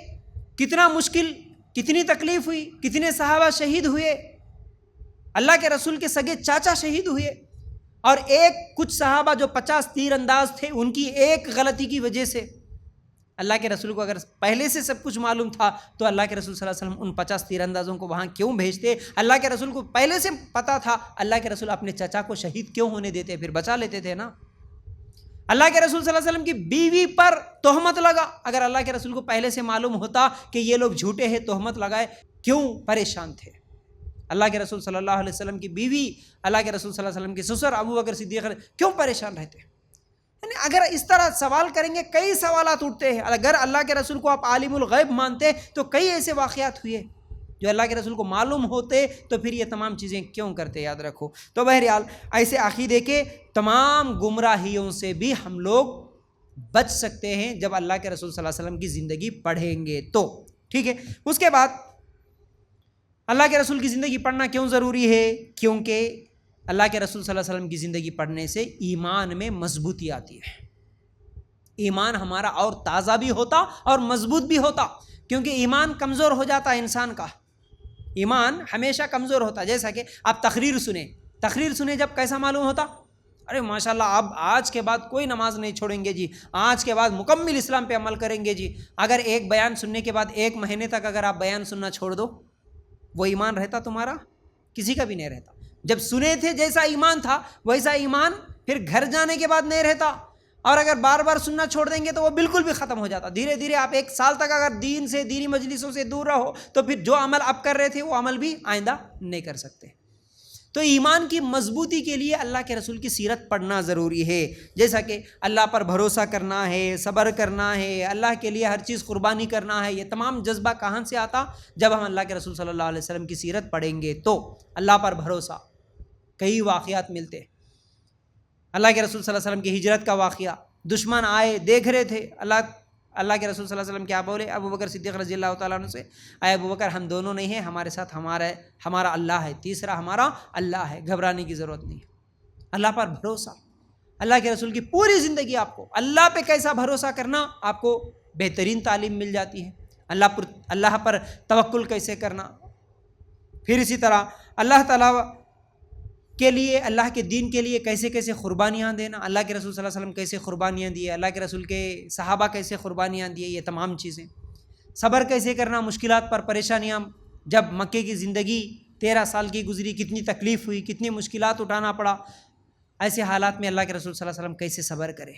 کتنا مشکل, کتنی تکلیف ہوئی, کتنے صحابہ شہید ہوئے, اللہ کے رسول کے سگے چاچا شہید ہوئے, اور کچھ صحابہ جو 50 تیر انداز تھے, ان کی ایک غلطی کی وجہ سے اللہ کے رسول کو اگر پہلے سے سب کچھ معلوم تھا تو اللہ کے رسول صلی اللہ علیہ وسلم ان 50 تیر اندازوں کو وہاں کیوں بھیجتے؟ اللہ کے رسول کو پہلے سے پتہ تھا, اللہ کے رسول اپنے چچا کو شہید کیوں ہونے دیتے, پھر بچا لیتے تھے نا. اللہ کے رسول صلی اللہ علیہ وسلم کی بیوی پر تہمت لگا, اگر اللہ کے رسول کو پہلے سے معلوم ہوتا کہ یہ لوگ جھوٹے ہیں, تہمت لگائے, کیوں پریشان تھے؟ اللہ کے رسول صلی اللہ علیہ وسلم کی بیوی, اللہ کے رسول صلی اللہ علیہ وسلم کے سسر ابو بکر صدیق کیوں پریشان رہتے؟ یعنی اگر اس طرح سوال کریں گے کئی سوالات اٹھتے ہیں. اگر اللہ کے رسول کو آپ عالم الغیب مانتے تو کئی ایسے واقعات ہوئے جو اللہ کے رسول کو معلوم ہوتے, تو پھر یہ تمام چیزیں کیوں کرتے, یاد رکھو. تو بہرحال ایسے عقیدے کے تمام گمراہیوں سے بھی ہم لوگ بچ سکتے ہیں جب اللہ کے رسول صلی اللہ علیہ وسلم کی زندگی پڑھیں گے تو, ٹھیک ہے. اس کے بعد اللہ کے رسول کی زندگی پڑھنا کیوں ضروری ہے؟ کیونکہ اللہ کے رسول صلی اللہ علیہ وسلم کی زندگی پڑھنے سے ایمان میں مضبوطی آتی ہے, ایمان ہمارا اور تازہ بھی ہوتا اور مضبوط بھی ہوتا. کیونکہ ایمان کمزور ہو جاتا ہے انسان کا, ایمان ہمیشہ کمزور ہوتا. جیسا کہ آپ تقریر سنیں جب کیسا معلوم ہوتا؟ ارے ماشاءاللہ اب آج کے بعد کوئی نماز نہیں چھوڑیں گے جی, آج کے بعد مکمل اسلام پہ عمل کریں گے جی. اگر ایک بیان سننے کے بعد 1 مہینے تک اگر آپ بیان سننا چھوڑ دو, وہ ایمان رہتا تمہارا؟ کسی کا بھی نہیں رہتا. جب سنے تھے جیسا ایمان تھا ویسا ایمان پھر گھر جانے کے بعد نہیں رہتا, اور اگر بار بار سننا چھوڑ دیں گے تو وہ بالکل بھی ختم ہو جاتا. دھیرے دھیرے آپ 1 سال تک اگر دین سے, دینی مجلسوں سے دور رہو تو پھر جو عمل آپ کر رہے تھے وہ عمل بھی آئندہ نہیں کر سکتے. تو ایمان کی مضبوطی کے لیے اللہ کے رسول کی سیرت پڑھنا ضروری ہے. جیسا کہ اللہ پر بھروسہ کرنا ہے, صبر کرنا ہے, اللہ کے لیے ہر چیز قربانی کرنا ہے, یہ تمام جذبہ کہاں سے آتا؟ جب ہم اللہ کے رسول صلی اللہ علیہ وسلم کی سیرت پڑھیں گے تو اللہ پر بھروسہ. کئی واقعات ملتے, اللہ کے رسول صلی اللہ علیہ وسلم کی ہجرت کا واقعہ, دشمن آئے دیکھ رہے تھے, اللہ کے رسول صلی اللہ علیہ وسلم کیا بولے ابو بکر صدیق رضی اللہ تعالیٰ عنہ سے, اے ابو بکر ہم دونوں نہیں ہیں, ہمارے ساتھ ہمارا اللہ ہے, تیسرا ہمارا اللہ ہے, گھبرانے کی ضرورت نہیں. اللہ پر بھروسہ, اللہ کے رسول کی پوری زندگی آپ کو اللہ پہ کیسا بھروسہ کرنا آپ کو بہترین تعلیم مل جاتی ہے. اللہ پر توکل کیسے کرنا, پھر اسی طرح اللہ تعالیٰ کے لیے, اللہ کے دین کے لیے کیسے کیسے قربانیاں دینا, اللہ کے رسول صلی اللہ علیہ وسلم کیسے قربانیاں دیے, اللہ کے رسول کے صحابہ کیسے قربانیاں دیے, یہ تمام چیزیں. صبر کیسے کرنا مشکلات پر, پریشانیاں, جب مکے کی زندگی 13 سال کی گزری, کتنی تکلیف ہوئی, کتنی مشکلات اٹھانا پڑا, ایسے حالات میں اللہ کے رسول صلی اللہ علیہ وسلم کیسے صبر کرے,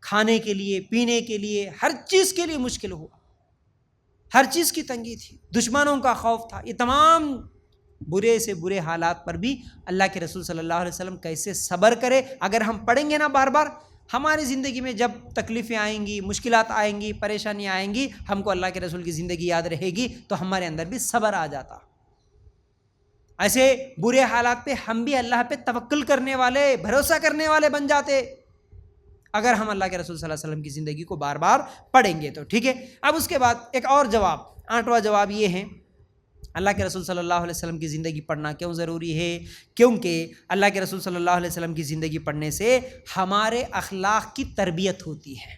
کھانے کے لیے, پینے کے لیے, ہر چیز کے لیے مشکل ہوا, ہر چیز کی تنگی تھی, دشمنوں کا خوف تھا. یہ تمام برے سے برے حالات پر بھی اللہ کے رسول صلی اللہ علیہ وسلم کیسے صبر کرے. اگر ہم پڑھیں گے نا بار بار, ہماری زندگی میں جب تکلیفیں آئیں گی, مشکلات آئیں گی, پریشانیاں آئیں گی, ہم کو اللہ کے رسول کی زندگی یاد رہے گی تو ہمارے اندر بھی صبر آ جاتا. ایسے برے حالات پہ ہم بھی اللہ پہ توکل کرنے والے, بھروسہ کرنے والے بن جاتے اگر ہم اللہ کے رسول صلی اللہ علیہ وسلم کی زندگی کو بار بار پڑھیں گے تو, ٹھیک ہے. اب اس کے بعد ایک اور جواب, 8واں جواب یہ ہے اللہ کے رسول صلی اللہ علیہ وسلم کی زندگی پڑھنا کیوں ضروری ہے؟ کیونکہ اللہ کے رسول صلی اللہ علیہ وسلم کی زندگی پڑھنے سے ہمارے اخلاق کی تربیت ہوتی ہے،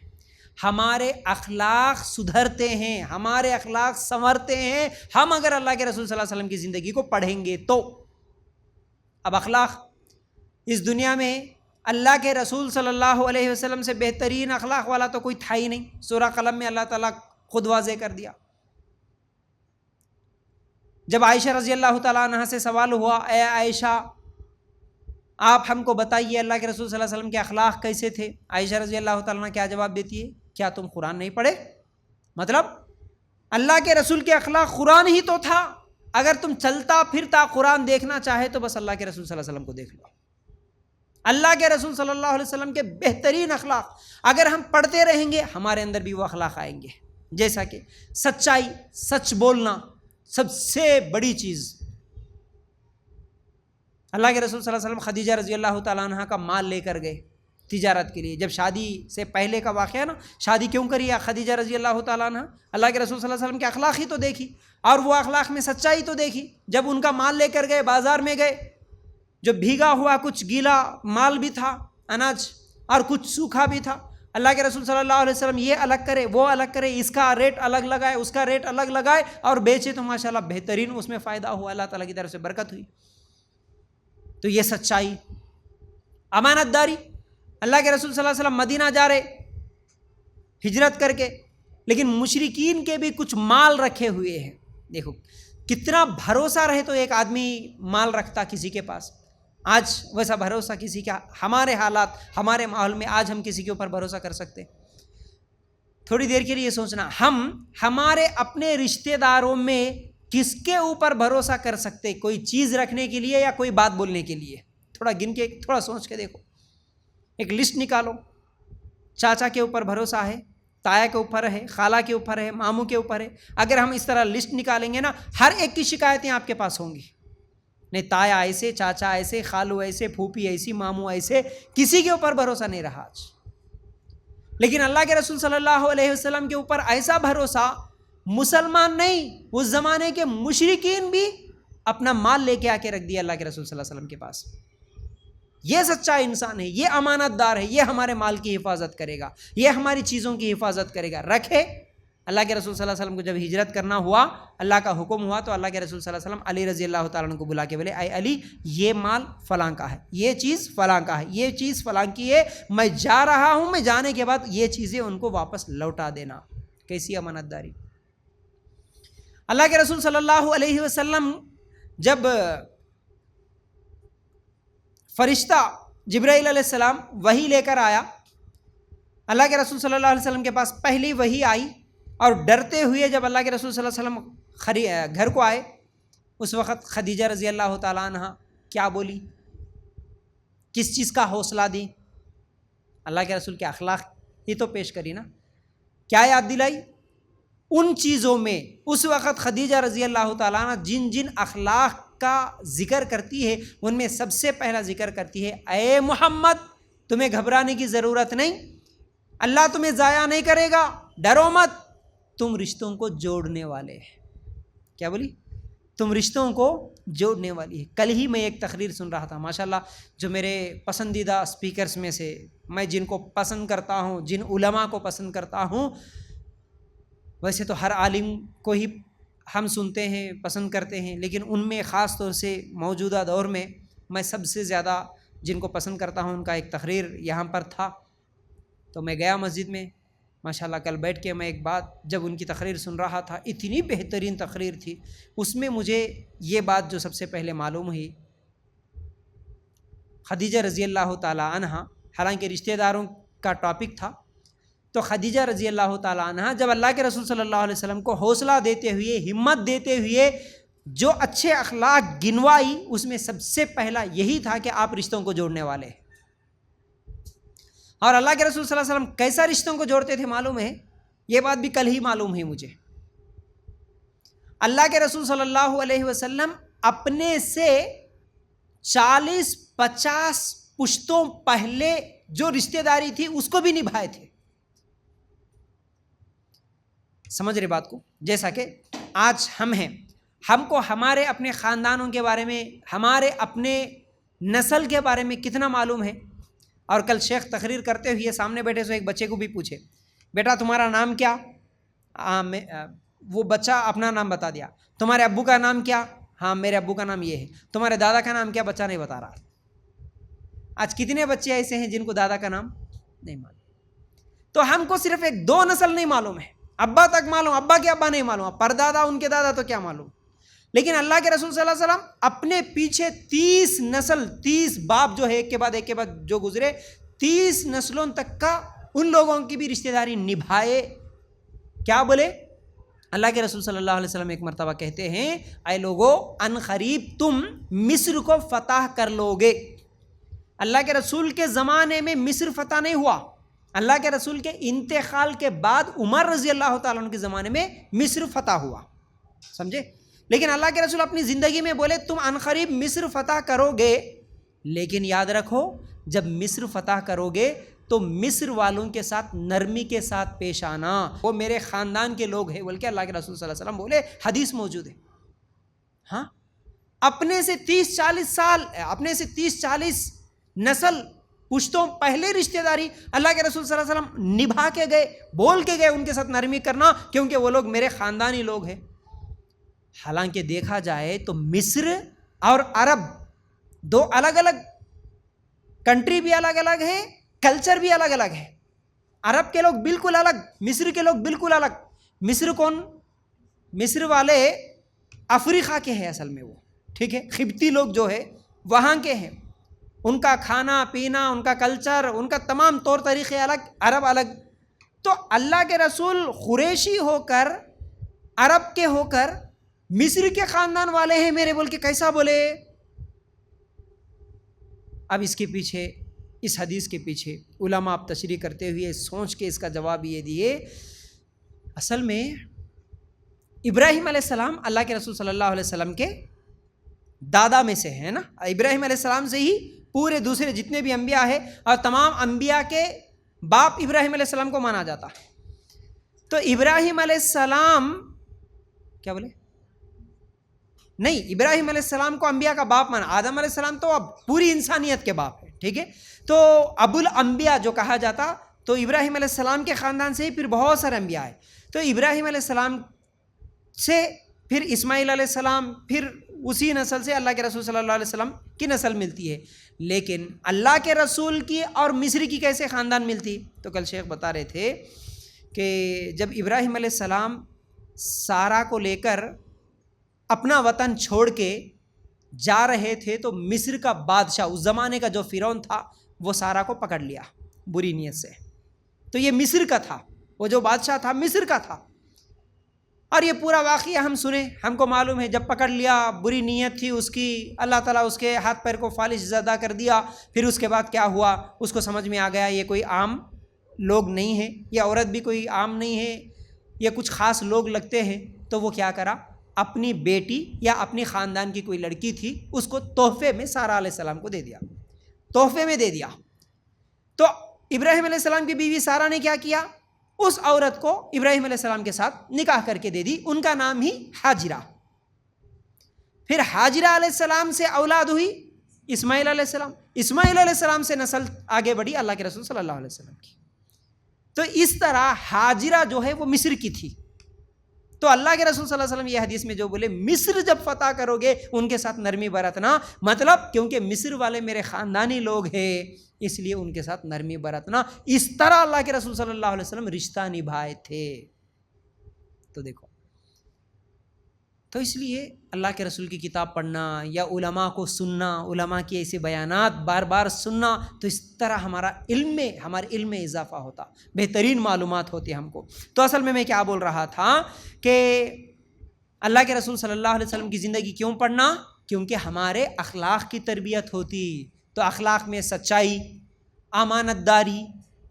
ہمارے اخلاق سدھرتے ہیں، ہمارے اخلاق سنورتے ہیں ہم اگر اللہ کے رسول صلی اللہ علیہ وسلم کی زندگی کو پڑھیں گے تو۔ اب اخلاق، اس دنیا میں اللہ کے رسول صلی اللہ علیہ وسلم سے بہترین اخلاق والا تو کوئی تھا ہی نہیں۔ سورہ قلم میں اللہ تعالیٰ خود واضح کر دیا۔ جب عائشہ رضی اللہ تعالیٰ عنہ سے سوال ہوا، اے عائشہ آپ ہم کو بتائیے اللہ کے رسول صلی اللہ علیہ وسلم کے اخلاق کیسے تھے؟ عائشہ رضی اللہ تعالیٰ عنہ کیا جواب دیتی ہے؟ کیا تم قرآن نہیں پڑھے؟ مطلب اللہ کے رسول کے اخلاق قرآن ہی تو تھا، اگر تم چلتا پھرتا قرآن دیکھنا چاہے تو بس اللہ کے رسول صلی اللہ علیہ وسلم کو دیکھ لو۔ اللہ کے رسول صلی اللہ علیہ وسلم کے بہترین اخلاق اگر ہم پڑھتے رہیں گے ہمارے اندر بھی وہ اخلاق آئیں گے، جیسا کہ سچائی، سچ بولنا سب سے بڑی چیز۔ اللہ کے رسول صلی اللہ علیہ وسلم خدیجہ رضی اللہ تعالیٰ عنہ کا مال لے کر گئے تجارت کے لیے۔ جب شادی سے پہلے کا واقعہ ہے نا، شادی کیوں کری خدیجہ رضی اللہ تعالیٰ عنہ؟ اللہ کے رسول صلی اللہ علیہ وسلم کے اخلاق ہی تو دیکھی اور وہ اخلاق میں سچائی تو دیکھی۔ جب ان کا مال لے کر گئے، بازار میں گئے، جو بھیگا ہوا کچھ گیلا مال بھی تھا، اناج، اور کچھ سوکھا بھی تھا۔ اللہ کے رسول صلی اللہ علیہ وسلم یہ الگ کرے، وہ الگ کرے، اس کا ریٹ الگ لگائے، اس کا ریٹ الگ لگائے اور بیچے تو ماشاءاللہ بہترین اس میں فائدہ ہوا، اللہ تعالیٰ کی طرف سے برکت ہوئی۔ تو یہ سچائی، امانت داری۔ اللہ کے رسول صلی اللہ علیہ وسلم مدینہ جا رہے ہجرت کر کے، لیکن مشرکین کے بھی کچھ مال رکھے ہوئے ہیں۔ دیکھو کتنا بھروسہ رہے تو ایک آدمی مال رکھتا کسی کے پاس، آج ویسا بھروسہ کسی کا، ہمارے حالات، ہمارے ماحول میں آج ہم کسی کے اوپر بھروسہ کر سکتے؟ تھوڑی دیر کے لیے سوچنا، ہم ہمارے اپنے رشتہ داروں میں کس کے اوپر بھروسہ کر سکتے؟ کوئی چیز رکھنے کے لیے یا کوئی بات بولنے کے لیے؟ تھوڑا گن کے، تھوڑا سوچ کے دیکھو، ایک لسٹ نکالو۔ چاچا کے اوپر بھروسہ ہے، تایا کے اوپر ہے، خالہ کے اوپر ہے، ماموں کے اوپر ہے۔ اگر ہم اس طرح لسٹ نکالیں گے نا، ہر ایک کی شکایتیں آپ کے پاس ہوں گی، نہیں تایا ایسے، چاچا ایسے، خالو ایسے، پھوپھی ایسی، ماموں ایسے، کسی کے اوپر بھروسہ نہیں رہا آج۔ لیکن اللہ کے رسول صلی اللہ علیہ وسلم کے اوپر ایسا بھروسہ، مسلمان نہیں، اس زمانے کے مشرکین بھی اپنا مال لے کے آ کے رکھ دیا اللہ کے رسول صلی اللہ علیہ وسلم کے پاس۔ یہ سچا انسان ہے، یہ امانت دار ہے، یہ ہمارے مال کی حفاظت کرے گا، یہ ہماری چیزوں کی حفاظت کرے گا۔ رکھے اللہ کے رسول صلی اللہ علیہ وسلم کو جب ہجرت کرنا ہوا، اللہ کا حکم ہوا تو اللہ کے رسول صلی اللہ علیہ وسلم علی رضی اللہ تعالیٰ عنہ کو بلا کے بولے، اے علی یہ مال فلاں کا ہے، یہ چیز فلاں کا ہے، یہ چیز فلاں کی ہے، میں جا رہا ہوں، میں جانے کے بعد یہ چیزیں ان کو واپس لوٹا دینا۔ کیسی امانت داری! اللہ کے رسول صلی اللہ علیہ وسلم جب فرشتہ جبرائیل علیہ السلام وحی لے کر آیا، اللہ کے رسول صلی اللہ علیہ وسلم کے پاس پہلی وحی آئی، اور ڈرتے ہوئے جب اللہ کے رسول صلی اللہ علیہ وسلم گھر کو آئے، اس وقت خدیجہ رضی اللہ تعالیٰ عنہ کیا بولی؟ کس چیز کا حوصلہ دی؟ اللہ کے رسول کے اخلاق ہی تو پیش کری نا۔ کیا یاد دلائی؟ ان چیزوں میں اس وقت خدیجہ رضی اللہ تعالیٰ عنہ جن جن اخلاق کا ذکر کرتی ہے، ان میں سب سے پہلا ذکر کرتی ہے، اے محمد تمہیں گھبرانے کی ضرورت نہیں، اللہ تمہیں ضائع نہیں کرے گا، ڈرو مت، تم رشتوں کو جوڑنے والے ہیں۔ کیا بولی؟ تم رشتوں کو جوڑنے والی ہے۔ کل ہی میں ایک تقریر سن رہا تھا، ماشاءاللہ جو میرے پسندیدہ اسپیکرز میں سے، میں جن کو پسند کرتا ہوں، جن علماء کو پسند کرتا ہوں، ویسے تو ہر عالم کو ہی ہم سنتے ہیں، پسند کرتے ہیں، لیکن ان میں خاص طور سے موجودہ دور میں سب سے زیادہ جن کو پسند کرتا ہوں ان کا ایک تقریر یہاں پر تھا، تو میں گیا مسجد میں، ماشاءاللہ کل بیٹھ کے میں ایک بات جب ان کی تقریر سن رہا تھا، اتنی بہترین تقریر تھی، اس میں مجھے یہ بات جو سب سے پہلے معلوم ہوئی، خدیجہ رضی اللہ تعالیٰ عنہ، حالانکہ رشتہ داروں کا ٹاپک تھا، تو خدیجہ رضی اللہ تعالیٰ عنہ جب اللہ کے رسول صلی اللہ علیہ وسلم کو حوصلہ دیتے ہوئے، ہمت دیتے ہوئے جو اچھے اخلاق گنوائی، اس میں سب سے پہلا یہی تھا کہ آپ رشتوں کو جوڑنے والے ہیں۔ اور اللہ کے رسول صلی اللہ علیہ وسلم کیسا رشتوں کو جوڑتے تھے معلوم ہے؟ یہ بات بھی کل ہی معلوم ہوئی مجھے۔ اللہ کے رسول صلی اللہ علیہ وسلم اپنے سے 40-50 پشتوں پہلے جو رشتہ داری تھی اس کو بھی نبھائے تھے۔ سمجھ رہے بات کو؟ جیسا کہ آج ہم ہیں، ہم کو ہمارے اپنے خاندانوں کے بارے میں، ہمارے اپنے نسل کے بارے میں کتنا معلوم ہے؟ اور کل شیخ تقریر کرتے ہوئے سامنے بیٹھے سو ایک بچے کو بھی پوچھے، بیٹا تمہارا نام کیا؟ وہ بچہ اپنا نام بتا دیا۔ تمہارے ابو کا نام کیا؟ ہاں میرے ابو کا نام یہ ہے۔ تمہارے دادا کا نام کیا؟ بچہ نہیں بتا رہا۔ آج کتنے بچے ایسے ہیں جن کو دادا کا نام نہیں معلوم؟ تو ہم کو صرف ایک دو نسل نہیں معلوم ہے، ابا تک معلوم، ابا کے ابا نہیں معلوم، پردادا ان کے دادا تو کیا معلوم۔ لیکن اللہ کے رسول صلی اللہ علیہ وسلم اپنے پیچھے 30 نسل، 30 باپ جو ہے ایک کے بعد جو گزرے، 30 نسلوں تک کا ان لوگوں کی بھی رشتہ داری نبھائے۔ کیا بولے؟ اللہ کے رسول صلی اللہ علیہ وسلم ایک مرتبہ کہتے ہیں، اے لوگو ان قریب تم مصر کو فتح کر لو گے۔ اللہ کے رسول کے زمانے میں مصر فتح نہیں ہوا، اللہ کے رسول کے انتقال کے بعد عمر رضی اللہ تعالیٰ عنہ کے زمانے میں مصر فتح ہوا، سمجھے؟ لیکن اللہ کے رسول اپنی زندگی میں بولے تم ان قریب مصر فتح کرو گے، لیکن یاد رکھو جب مصر فتح کرو گے تو مصر والوں کے ساتھ نرمی کے ساتھ پیش آنا، وہ میرے خاندان کے لوگ ہیں، بلکہ اللہ کے رسول صلی اللہ علیہ وسلم بولے، حدیث موجود ہے۔ ہاں اپنے سے 30-40 سال، اپنے سے 30-40 نسل پشتوں پہلے رشتہ داری اللہ کے رسول صلی اللہ علیہ وسلم نبھا کے گئے، بول کے گئے ان کے ساتھ نرمی کرنا، کیونکہ وہ لوگ میرے خاندانی لوگ ہیں۔ حالانکہ دیکھا جائے تو مصر اور عرب دو الگ الگ کنٹری بھی الگ الگ ہے، کلچر بھی الگ الگ ہے۔ عرب کے لوگ بالکل الگ، مصر کے لوگ بالکل الگ۔ مصر کون؟ مصر والے افریقہ کے ہیں اصل میں، وہ ٹھیک ہے، قبطی لوگ جو ہے وہاں کے ہیں، ان کا کھانا پینا، ان کا کلچر، ان کا تمام طور طریقے الگ، عرب الگ۔ تو اللہ کے رسول قریشی ہو کر، عرب کے ہو کر مصر کے خاندان والے ہیں میرے بول کے کیسا بولے؟ اب اس کے پیچھے، اس حدیث کے پیچھے علماء اب تشریح کرتے ہوئے سوچ کے اس کا جواب یہ دیے، اصل میں ابراہیم علیہ السلام اللہ کے رسول صلی اللہ علیہ وسلم کے دادا میں سے ہے نا، ابراہیم علیہ السلام سے ہی پورے دوسرے جتنے بھی انبیاء ہیں اور تمام انبیاء کے باپ ابراہیم علیہ السلام کو مانا جاتا ہے۔ تو ابراہیم علیہ السلام کیا بولے؟ نہیں، ابراہیم علیہ السلام کو انبیاء کا باپ مانا، آدم علیہ السلام تو اب پوری انسانیت کے باپ ہے، ٹھیک ہے۔ تو ابو الانبیاء جو کہا جاتا، تو ابراہیم علیہ السلام کے خاندان سے ہی پھر بہت سارے انبیاء ہیں۔ تو ابراہیم علیہ السلام سے پھر اسماعیل علیہ السلام، پھر اسی نسل سے اللہ کے رسول صلی اللہ علیہ وسلم کی نسل ملتی ہے۔ لیکن اللہ کے رسول کی اور مصری کی کیسے خاندان ملتی؟ تو کل شیخ بتا رہے تھے کہ جب ابراہیم علیہ السلام سارا کو لے کر اپنا وطن چھوڑ کے جا رہے تھے تو مصر کا بادشاہ، اس زمانے کا جو فرعون تھا، وہ سارا کو پکڑ لیا بری نیت سے۔ تو یہ مصر کا تھا، وہ جو بادشاہ تھا مصر کا تھا، اور یہ پورا واقعہ ہم سنیں، ہم کو معلوم ہے جب پکڑ لیا، بری نیت تھی اس کی، اللہ تعالیٰ اس کے ہاتھ پیر کو فالش زدہ کر دیا۔ پھر اس کے بعد کیا ہوا؟ اس کو سمجھ میں آ گیا یہ کوئی عام لوگ نہیں ہے، یہ عورت بھی کوئی عام نہیں ہے، یہ کچھ خاص لوگ لگتے ہیں۔ تو وہ کیا کرا؟ اپنی بیٹی یا اپنی خاندان کی کوئی لڑکی تھی، اس کو تحفے میں سارا علیہ السلام کو دے دیا، تحفے میں دے دیا۔ تو ابراہیم علیہ السلام کی بیوی سارا نے کیا کیا؟ اس عورت کو ابراہیم علیہ السلام کے ساتھ نکاح کر کے دے دی، ان کا نام ہی حاجرہ۔ پھر حاجرہ علیہ السلام سے اولاد ہوئی اسماعیل علیہ السلام، اسماعیل علیہ السلام سے نسل آگے بڑھی اللہ کے رسول صلی اللہ علیہ وسلم کی۔ تو اس طرح حاجرہ جو ہے وہ مصر کی تھی۔ تو اللہ کے رسول صلی اللہ علیہ وسلم یہ حدیث میں جو بولے، مصر جب فتح کرو گے ان کے ساتھ نرمی برتنا، مطلب کیونکہ مصر والے میرے خاندانی لوگ ہیں اس لیے ان کے ساتھ نرمی برتنا۔ اس طرح اللہ کے رسول صلی اللہ علیہ وسلم رشتہ نبھائے تھے۔ تو دیکھو، تو اس لیے اللہ کے رسول کی کتاب پڑھنا یا علماء کو سننا، علماء کے ایسے بیانات بار بار سننا، تو اس طرح ہمارے علم میں اضافہ ہوتا، بہترین معلومات ہوتی ہم کو۔ تو اصل میں کیا بول رہا تھا کہ اللہ کے رسول صلی اللہ علیہ وسلم کی زندگی کیوں پڑھنا؟ کیونکہ ہمارے اخلاق کی تربیت ہوتی۔ تو اخلاق میں سچائی، امانت داری،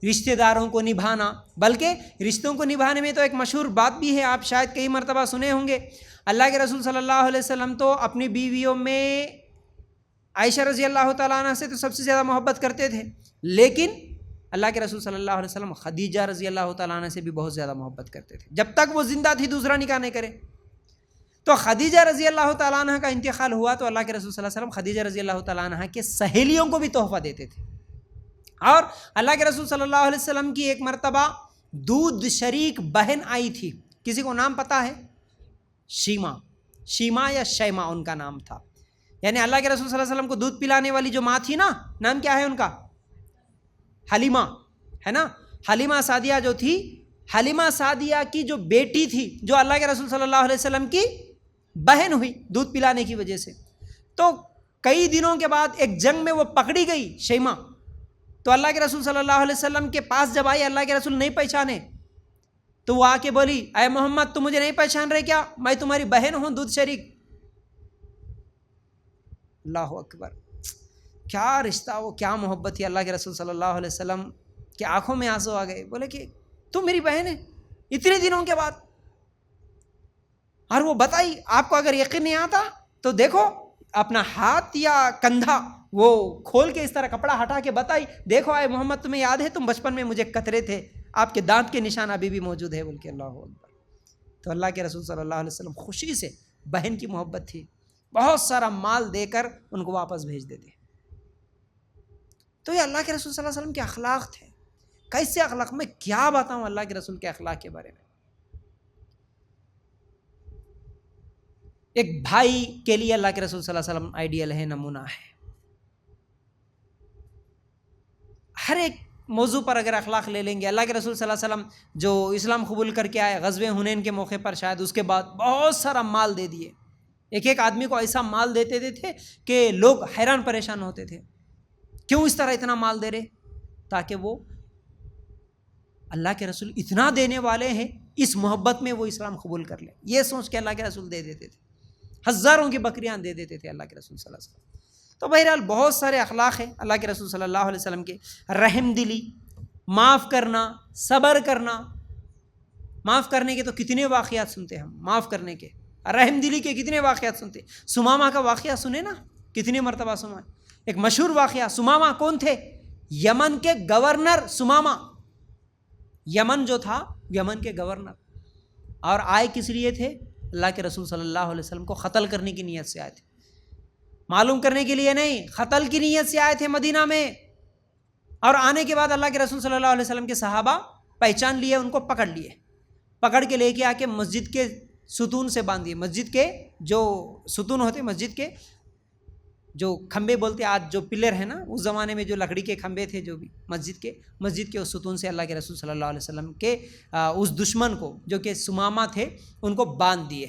رشتہ داروں کو نبھانا، بلکہ رشتوں کو نبھانے میں تو ایک مشہور بات بھی ہے، آپ شاید کئی مرتبہ سنے ہوں گے۔ اللہ کے رسول صلی اللہ علیہ وسلم تو اپنی بیویوں میں عائشہ رضی اللہ تعالیٰ عنہ سے تو سب سے زیادہ محبت کرتے تھے، لیکن اللہ کے رسول صلی اللہ علیہ وسلم خدیجہ رضی اللہ تعالیٰ عنہ سے بھی بہت زیادہ محبت کرتے تھے، جب تک وہ زندہ تھی دوسرا نکاح نہیں کرے۔ تو خدیجہ رضی اللہ تعالیٰ عنہ کا انتقال ہوا تو اللہ کے رسول صلی اللہ علیہ وسلم خدیجہ رضی اللہ تعالیٰ عنہ کے سہیلیوں کو بھی تحفہ دیتے تھے. اور اللہ کے رسول صلی اللہ علیہ وسلم کی ایک مرتبہ دودھ شریک بہن آئی تھی, کسی کو نام پتہ ہے؟ شیما یا شیما ان کا نام تھا. یعنی اللہ کے رسول صلی اللہ علیہ وسلم کو دودھ پلانے والی جو ماں تھی نا, نام کیا ہے ان کا؟ حلیمہ, ہے نا. حلیمہ سعدیہ جو تھی, حلیمہ سعدیہ کی جو بیٹی تھی جو اللہ کے رسول صلی اللہ علیہ وسلم کی بہن ہوئی دودھ پلانے کی وجہ سے. تو کئی دنوں کے بعد ایک جنگ میں وہ پکڑی گئی شیما. تو اللہ کے رسول صلی اللہ علیہ وسلم کے پاس جب آئی, اللہ کے رسول نہیں پہچانے تو وہ آ کے بولی, اے محمد تم مجھے نہیں پہچان رہے کیا؟ میں تمہاری بہن ہوں دودھ شریک. اللہ اکبر, کیا رشتہ, وہ کیا محبت تھی. اللہ کے رسول صلی اللہ علیہ وسلم کی آنکھوں میں آنسو آ گئے, بولے کہ تم میری بہن ہے اتنے دنوں کے بعد. اور وہ بتائی, آپ کو اگر یقین نہیں آتا تو دیکھو اپنا ہاتھ یا کندھا وہ کھول کے اس طرح کپڑا ہٹا کے بتائی, دیکھو اے محمد تمہیں یاد ہے تم بچپن میں مجھے کترے تھے, آپ کے دانت کے نشان ابھی بھی موجود ہے, بول کے. اللہ اکبر. تو اللہ کے رسول صلی اللہ علیہ وسلم خوشی سے, بہن کی محبت تھی, بہت سارا مال دے کر ان کو واپس بھیج دیتے. تو یہ اللہ کے رسول صلی اللہ علیہ وسلم کے اخلاق تھے. کیسے اخلاق, میں کیا بتاؤں اللہ کے رسول کے اخلاق کے بارے میں. ایک بھائی کے لیے اللہ کے رسول صلی اللہ علیہ وسلم آئیڈیل ہے, نمونہ ہے. ہر ایک موضوع پر اگر اخلاق لے لیں گے, اللہ کے رسول صلی اللہ علیہ وسلم جو اسلام قبول کر کے آئے غزوہ حنین کے موقع پر, شاید اس کے بعد بہت سارا مال دے دیے. ایک آدمی کو ایسا مال دیتے تھے کہ لوگ حیران پریشان ہوتے تھے, کیوں اس طرح اتنا مال دے رہے؟ تاکہ وہ اللہ کے رسول اتنا دینے والے ہیں, اس محبت میں وہ اسلام قبول کر لیں. یہ سوچ کے اللہ کے رسول دے دیتے تھے, ہزاروں کی بکریاں دے دیتے تھے اللہ کے رسول صلی اللہ علیہ وسلم. تو بہرحال بہت سارے اخلاق ہیں اللہ کے رسول صلی اللہ علیہ وسلم کے. رحم دلی, معاف کرنا, صبر کرنا. معاف کرنے کے تو کتنے واقعات سنتے ہم, معاف کرنے کے, رحم دلی کے کتنے واقعات سنتے. سمامہ کا واقعہ سنے نا, کتنی مرتبہ سنا. ایک مشہور واقعہ, سمامہ کون تھے؟ یمن کے گورنر سمامہ. یمن جو تھا, یمن کے گورنر. اور آئے کس لیے تھے؟ اللہ کے رسول صلی اللہ علیہ وسلم کو قتل کرنے کی نیت سے آئے تھے, معلوم کرنے کے لیے نہیں, قتل کی نیت سے آئے تھے مدینہ میں. اور آنے کے بعد اللہ کے رسول صلی اللہ علیہ وسلم کے صحابہ پہچان لیے, ان کو پکڑ لیے, پکڑ کے لے کے آ کے مسجد کے ستون سے باندھ دیے. مسجد کے جو ستون ہوتے, مسجد کے جو کھمبے بولتے آج, جو پلر ہے نا, اس زمانے میں جو لکڑی کے کھمبے تھے جو بھی مسجد کے اس ستون سے اللہ کے رسول صلی اللہ علیہ وسلم کے اس دشمن کو جو کہ سمامہ تھے ان کو باندھ دیے.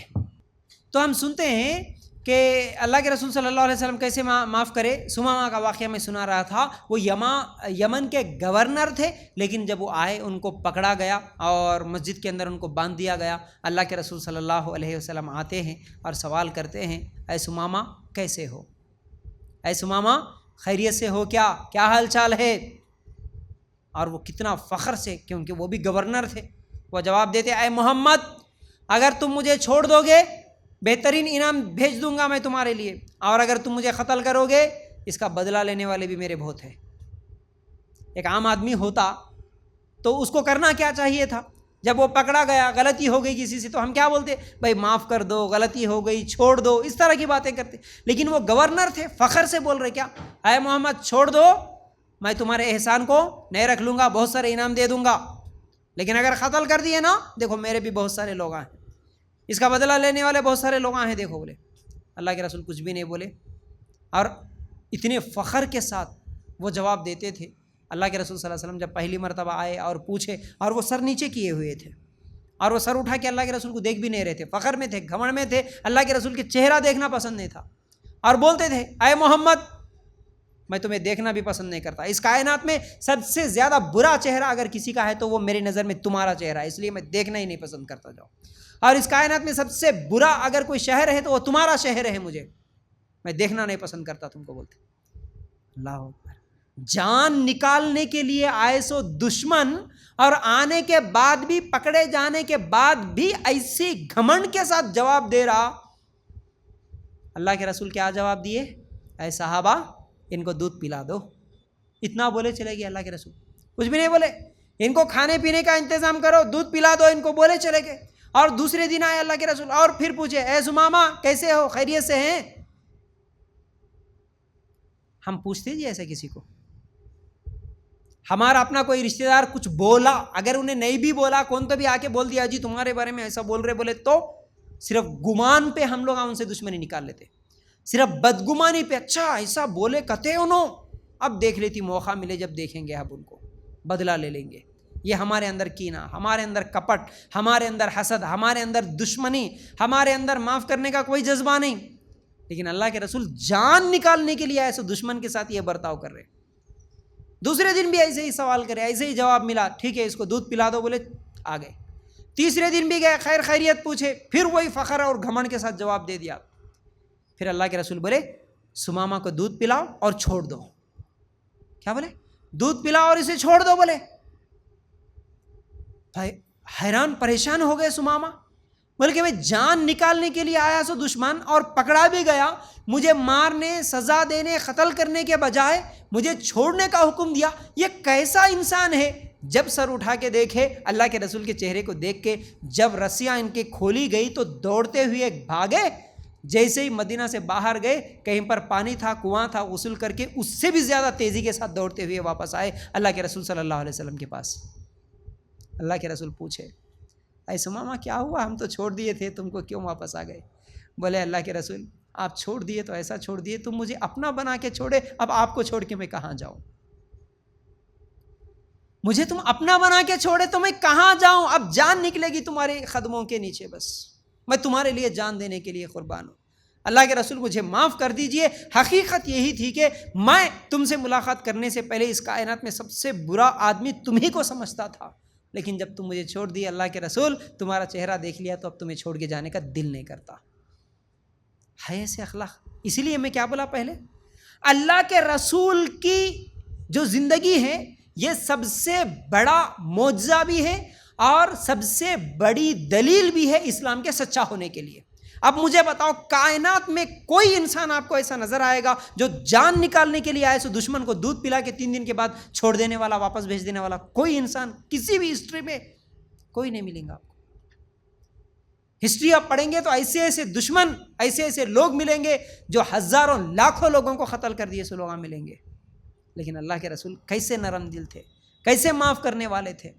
تو ہم سنتے ہیں کہ اللہ کے رسول صلی اللہ علیہ وسلم کیسے معاف کرے. سمامہ کا واقعہ میں سنا رہا تھا, وہ یمن کے گورنر تھے, لیکن جب وہ آئے ان کو پکڑا گیا اور مسجد کے اندر ان کو باندھ دیا گیا. اللہ کے رسول صلی اللہ علیہ وسلم آتے ہیں اور سوال کرتے ہیں, اے سمامہ کیسے ہو, اے سمامہ خیریت سے ہو کیا حال چال ہے؟ اور وہ کتنا فخر سے, کیونکہ وہ بھی گورنر تھے, وہ جواب دیتے, اے محمد اگر تم مجھے چھوڑ دو گے بہترین انعام بھیج دوں گا میں تمہارے لیے, اور اگر تم مجھے قتل کرو گے اس کا بدلہ لینے والے بھی میرے بہت ہیں. ایک عام آدمی ہوتا تو اس کو کرنا کیا چاہیے تھا؟ جب وہ پکڑا گیا, غلطی ہو گئی کسی سے, تو ہم کیا بولتے؟ بھائی معاف کر دو, غلطی ہو گئی, چھوڑ دو, اس طرح کی باتیں کرتے. لیکن وہ گورنر تھے, فخر سے بول رہے کیا, اے محمد چھوڑ دو, میں تمہارے احسان کو نہیں رکھ لوں گا, بہت سارے انعام دے دوں گا, لیکن اگر قتل کر دیے نا, دیکھو میرے بھی بہت سارے لوگ ہیں, اس کا بدلہ لینے والے بہت سارے لوگ ہیں, دیکھو. بولے اللہ کے رسول کچھ بھی نہیں بولے, اور اتنے فخر کے ساتھ وہ جواب دیتے تھے. اللہ کے رسول صلی اللہ علیہ وسلم جب پہلی مرتبہ آئے اور پوچھے, اور وہ سر نیچے کیے ہوئے تھے, اور وہ سر اٹھا کے اللہ کے رسول کو دیکھ بھی نہیں رہے تھے, فخر میں تھے, گھمنڈ میں تھے, اللہ کے رسول کے چہرہ دیکھنا پسند نہیں تھا, اور بولتے تھے, اے محمد میں تمہیں دیکھنا بھی پسند نہیں کرتا, اس کائنات میں سب سے زیادہ برا چہرہ اگر کسی کا ہے تو وہ میری نظر میں تمہارا چہرہ ہے, اس لیے میں دیکھنا ہی نہیں پسند کرتا جاؤ, اور اس کائنات میں سب سے برا اگر کوئی شہر ہے تو وہ تمہارا شہر ہے, مجھے میں دیکھنا نہیں پسند کرتا تم کو, بولتے. اللہ اکبر. جان نکالنے کے لیے آئے سو دشمن, اور آنے کے بعد بھی, پکڑے جانے کے بعد بھی ایسی گھمنڈ کے ساتھ جواب دے رہا. اللہ کے رسول کیا جواب دیے؟ اے صحابہ ان کو دودھ پلا دو. اتنا بولے چلے گئے اللہ کے رسول, کچھ بھی نہیں بولے. ان کو کھانے پینے کا انتظام کرو, دودھ پلا دو ان کو, بولے چلے گئے. اور دوسرے دن آئے اللہ کے رسول اور پھر پوچھے اے ثمامہ کیسے ہو، خیریت سے ہیں؟ ہم پوچھتے جی ایسا کسی کو؟ ہمارا اپنا کوئی رشتہ دار کچھ بولا، اگر انہیں نہیں بھی بولا، کون تو بھی آ کے بول دیا جی تمہارے بارے میں ایسا بول رہے بولے، تو صرف گمان پہ ہم لوگ ان سے دشمنی نکال لیتے، صرف بدگمانی پہ، اچھا ایسا بولے کہتے انہوں، اب دیکھ لیتی موقع ملے جب دیکھیں گے اب ان کو بدلہ لے لیں گے۔ یہ ہمارے اندر کینہ، ہمارے اندر کپٹ، ہمارے اندر حسد، ہمارے اندر دشمنی، ہمارے اندر معاف کرنے کا کوئی جذبہ نہیں، لیکن اللہ کے رسول جان نکالنے کے لیے ایسے دشمن کے ساتھ یہ برتاؤ کر رہے۔ دوسرے دن بھی ایسے ہی سوال کرے، ایسے ہی جواب ملا، ٹھیک ہے اس کو دودھ پلا دو، بولے آ گئے۔ تیسرے دن بھی گئے، خیر خیریت پوچھے، پھر وہی فخر اور گھمنڈ کے ساتھ جواب دے دیا۔ پھر اللہ کے رسول بولے ثمامہ کو دودھ پلاؤ اور چھوڑ دو۔ کیا بولے؟ دودھ پلاؤ اور اسے چھوڑ دو بولے۔ حیران پریشان ہو گئے ثمامہ، بلکہ میں جان نکالنے کے لیے آیا سو دشمن اور پکڑا بھی گیا، مجھے مارنے، سزا دینے، قتل کرنے کے بجائے مجھے چھوڑنے کا حکم دیا، یہ کیسا انسان ہے؟ جب سر اٹھا کے دیکھے اللہ کے رسول کے چہرے کو دیکھ کے، جب رسیاں ان کے کھولی گئی تو دوڑتے ہوئے بھاگے، جیسے ہی مدینہ سے باہر گئے کہیں پر پانی تھا، کنواں تھا، غسل کر کے اس سے بھی زیادہ تیزی کے ساتھ دوڑتے ہوئے واپس آئے اللہ کے رسول صلی اللہ علیہ وسلم کے پاس۔ اللہ کے رسول پوچھے اے ثمامہ کیا ہوا، ہم تو چھوڑ دیے تھے تم کو، کیوں واپس آ گئے؟ بولے اللہ کے رسول آپ چھوڑ دیے تو ایسا چھوڑ دیے، تم مجھے اپنا بنا کے چھوڑے، اب آپ کو چھوڑ کے میں کہاں جاؤں؟ مجھے تم اپنا بنا کے چھوڑے تو میں کہاں جاؤں؟ اب جان نکلے گی تمہارے قدموں کے نیچے، بس میں تمہارے لیے جان دینے کے لیے قربان ہوں۔ اللہ کے رسول مجھے معاف کر دیجئے، حقیقت یہی تھی کہ میں تم سے ملاقات کرنے سے پہلے اس کائنات میں سب سے برا آدمی تم ہی کو سمجھتا تھا، لیکن جب تم مجھے چھوڑ دیے اللہ کے رسول، تمہارا چہرہ دیکھ لیا تو اب تمہیں چھوڑ کے جانے کا دل نہیں کرتا۔ ہے ایسے اخلاق۔ اسی لیے میں کیا بولا پہلے، اللہ کے رسول کی جو زندگی ہے یہ سب سے بڑا معجزہ بھی ہے اور سب سے بڑی دلیل بھی ہے اسلام کے سچا ہونے کے لیے۔ اب مجھے بتاؤ کائنات میں کوئی انسان آپ کو ایسا نظر آئے گا جو جان نکالنے کے لیے آئے سو دشمن کو دودھ پلا کے 3 دن کے بعد چھوڑ دینے والا، واپس بھیج دینے والا؟ کوئی انسان کسی بھی ہسٹری میں کوئی نہیں ملیں گا آپ کو۔ ہسٹری آپ پڑھیں گے تو ایسے ایسے دشمن، ایسے ایسے لوگ ملیں گے جو ہزاروں لاکھوں لوگوں کو قتل کر دیے سو لوگ ملیں گے، لیکن اللہ کے رسول کیسے نرم دل تھے، کیسے معاف کرنے والے تھے،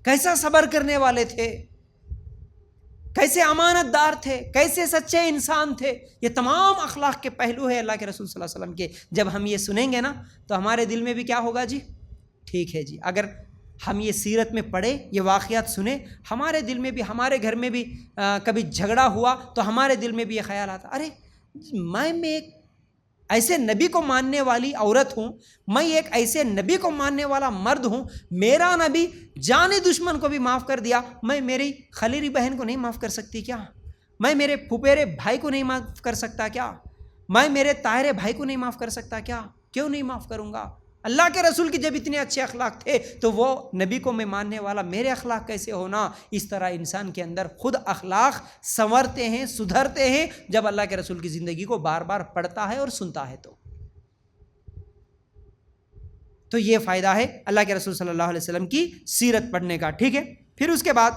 کیسا صبر کرنے والے تھے، کیسے امانت دار تھے، کیسے سچے انسان تھے۔ یہ تمام اخلاق کے پہلو ہے اللہ کے رسول صلی اللہ علیہ وسلم کے۔ جب ہم یہ سنیں گے نا تو ہمارے دل میں بھی کیا ہوگا جی؟ ٹھیک ہے جی، اگر ہم یہ سیرت میں پڑھیں، یہ واقعات سنیں، ہمارے دل میں بھی، ہمارے گھر میں بھی کبھی جھگڑا ہوا تو ہمارے دل میں بھی یہ خیال آتا، ارے میں ایک ایسے نبی کو ماننے والی عورت ہوں، میں ایک ایسے نبی کو ماننے والا مرد ہوں، میرا نبی جانی دشمن کو بھی معاف کر دیا، میں میری خلیری بہن کو نہیں معاف کر سکتی کیا؟ میں میرے پھپھیرے بھائی کو نہیں معاف کر سکتا کیا؟ میں میرے طاہرے بھائی کو نہیں معاف کر سکتا کیا؟ کیوں نہیں معاف کروں گا؟ اللہ کے رسول کی جب اتنے اچھے اخلاق تھے تو وہ نبی کو میں ماننے والا میرے اخلاق کیسے ہونا؟ اس طرح انسان کے اندر خود اخلاق سنورتے ہیں، سدھرتے ہیں جب اللہ کے رسول کی زندگی کو بار بار پڑھتا ہے اور سنتا ہے تو یہ فائدہ ہے اللہ کے رسول صلی اللہ علیہ وسلم کی سیرت پڑھنے کا۔ ٹھیک ہے، پھر اس کے بعد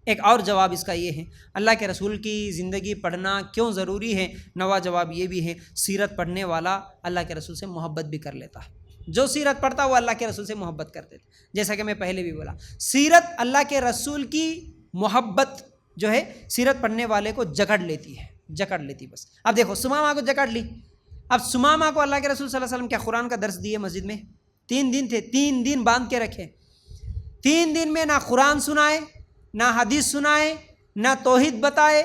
ایک اور جواب اس کا یہ ہے، اللہ کے رسول کی زندگی پڑھنا کیوں ضروری ہے؟ نواں جواب یہ بھی ہے، سیرت پڑھنے والا اللہ کے رسول سے محبت بھی کر لیتا ہے۔ جو سیرت پڑھتا وہ اللہ کے رسول سے محبت کرتے تھے، جیسا کہ میں پہلے بھی بولا، سیرت اللہ کے رسول کی محبت جو ہے سیرت پڑھنے والے کو جکڑ لیتی بس۔ اب دیکھو ثمامہ کو جکڑ لی، اب ثمامہ کو اللہ کے رسول صلی اللہ علیہ وسلم کیا قرآن کا درس دیے مسجد میں؟ 3 دن تھے، 3 دن باندھ کے رکھے، 3 دن میں نہ قرآن سنائے، نہ حدیث سنائے، نہ توحید بتائے۔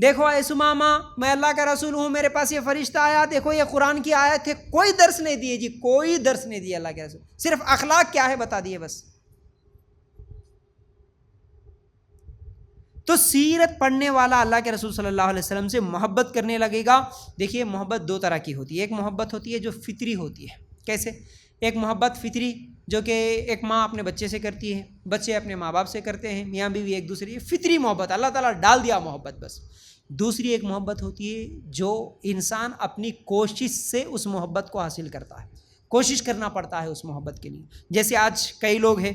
دیکھو اے ثمامہ میں اللہ کا رسول ہوں، میرے پاس یہ فرشتہ آیا، دیکھو یہ قرآن کی آیت ہے، کوئی درس نہیں دیے جی، کوئی درس نہیں دیا اللہ کے رسول، صرف اخلاق کیا ہے بتا دیے بس۔ تو سیرت پڑھنے والا اللہ کے رسول صلی اللہ علیہ وسلم سے محبت کرنے لگے گا۔ دیکھیے محبت 2 طرح کی ہوتی ہے، ایک محبت ہوتی ہے جو فطری ہوتی ہے۔ کیسے؟ ایک محبت فطری جو کہ ایک ماں اپنے بچے سے کرتی ہے، بچے اپنے ماں باپ سے کرتے ہیں، میاں بیوی ایک دوسرے، فطری محبت اللہ تعالیٰ ڈال دیا محبت بس۔ دوسری ایک محبت ہوتی ہے جو انسان اپنی کوشش سے اس محبت کو حاصل کرتا ہے، کوشش کرنا پڑتا ہے اس محبت کے لیے۔ جیسے آج کئی لوگ ہیں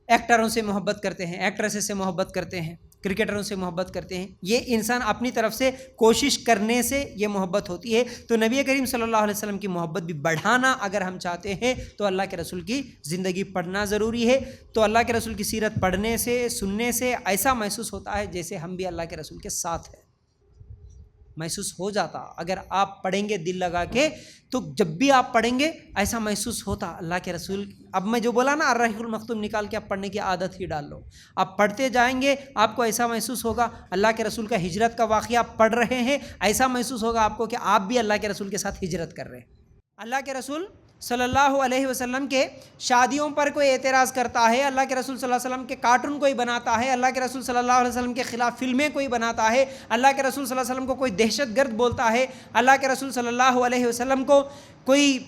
ایکٹروں سے محبت کرتے ہیں، ایکٹریسز سے محبت کرتے ہیں، کرکٹروں سے محبت کرتے ہیں. یہ انسان اپنی طرف سے کوشش کرنے سے یہ محبت ہوتی ہے. تو نبی کریم صلی اللہ علیہ وسلم کی محبت بھی بڑھانا اگر ہم چاہتے ہیں تو اللہ کے رسول کی زندگی پڑھنا ضروری ہے. تو اللہ کے رسول کی سیرت پڑھنے سے، سننے سے ایسا محسوس ہوتا ہے جیسے ہم بھی اللہ کے رسول کے ساتھ ہیں. محسوس ہو جاتا اگر آپ پڑھیں گے دل لگا کے، تو جب بھی آپ پڑھیں گے ایسا محسوس ہوتا اللہ کے رسول. اب میں جو بولا نا الرحیق المختوم نکال کے آپ پڑھنے کی عادت ہی ڈال لو. آپ پڑھتے جائیں گے آپ کو ایسا محسوس ہوگا اللہ کے رسول کا ہجرت کا واقعہ آپ پڑھ رہے ہیں، ایسا محسوس ہوگا آپ کو کہ آپ بھی اللہ کے رسول کے ساتھ ہجرت کر رہے ہیں. اللہ کے رسول صلی اللہ علیہ وسلم کے شادیوں پر کوئی اعتراض کرتا ہے، اللہ کے رسول صلی اللہ علیہ وسلم کے کارٹون کوئی بناتا ہے، اللہ کے رسول صلی اللہ علیہ وسلم کے خلاف فلمیں کوئی بناتا ہے، اللہ کے رسول صلی اللہ علیہ وسلم کو کوئی دہشت گرد بولتا ہے، اللہ کے رسول صلی اللہ علیہ وسلم کو کوئی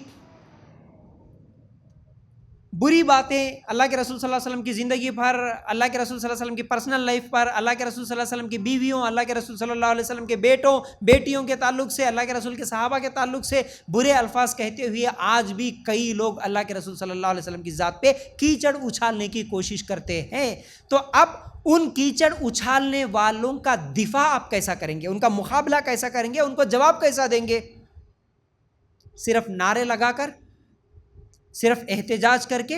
بری باتیں اللہ کے رسول صلی اللہ علیہ وسلم کی زندگی پر، اللہ کے رسول صلی اللہ علیہ وسلم کی پرسنل لائف پر، اللہ کے رسول صلی اللہ علیہ وسلم کی بیویوں، اللہ کے رسول صلی اللہ علیہ وسلم کے بیٹوں بیٹیوں کے تعلق سے، اللہ کے رسول کے صحابہ کے تعلق سے برے الفاظ کہتے ہوئے آج بھی کئی لوگ اللہ کے رسول صلی اللہ علیہ وسلم کی ذات پہ کیچڑ اچھالنے کی کوشش کرتے ہیں. تو اب ان کیچڑ اچھالنے والوں کا دفاع آپ کیسا کریں گے؟ ان کا مقابلہ کیسا کریں گے؟ ان کو جواب کیسا دیں گے؟ صرف نعرے لگا کر، صرف احتجاج کر کے،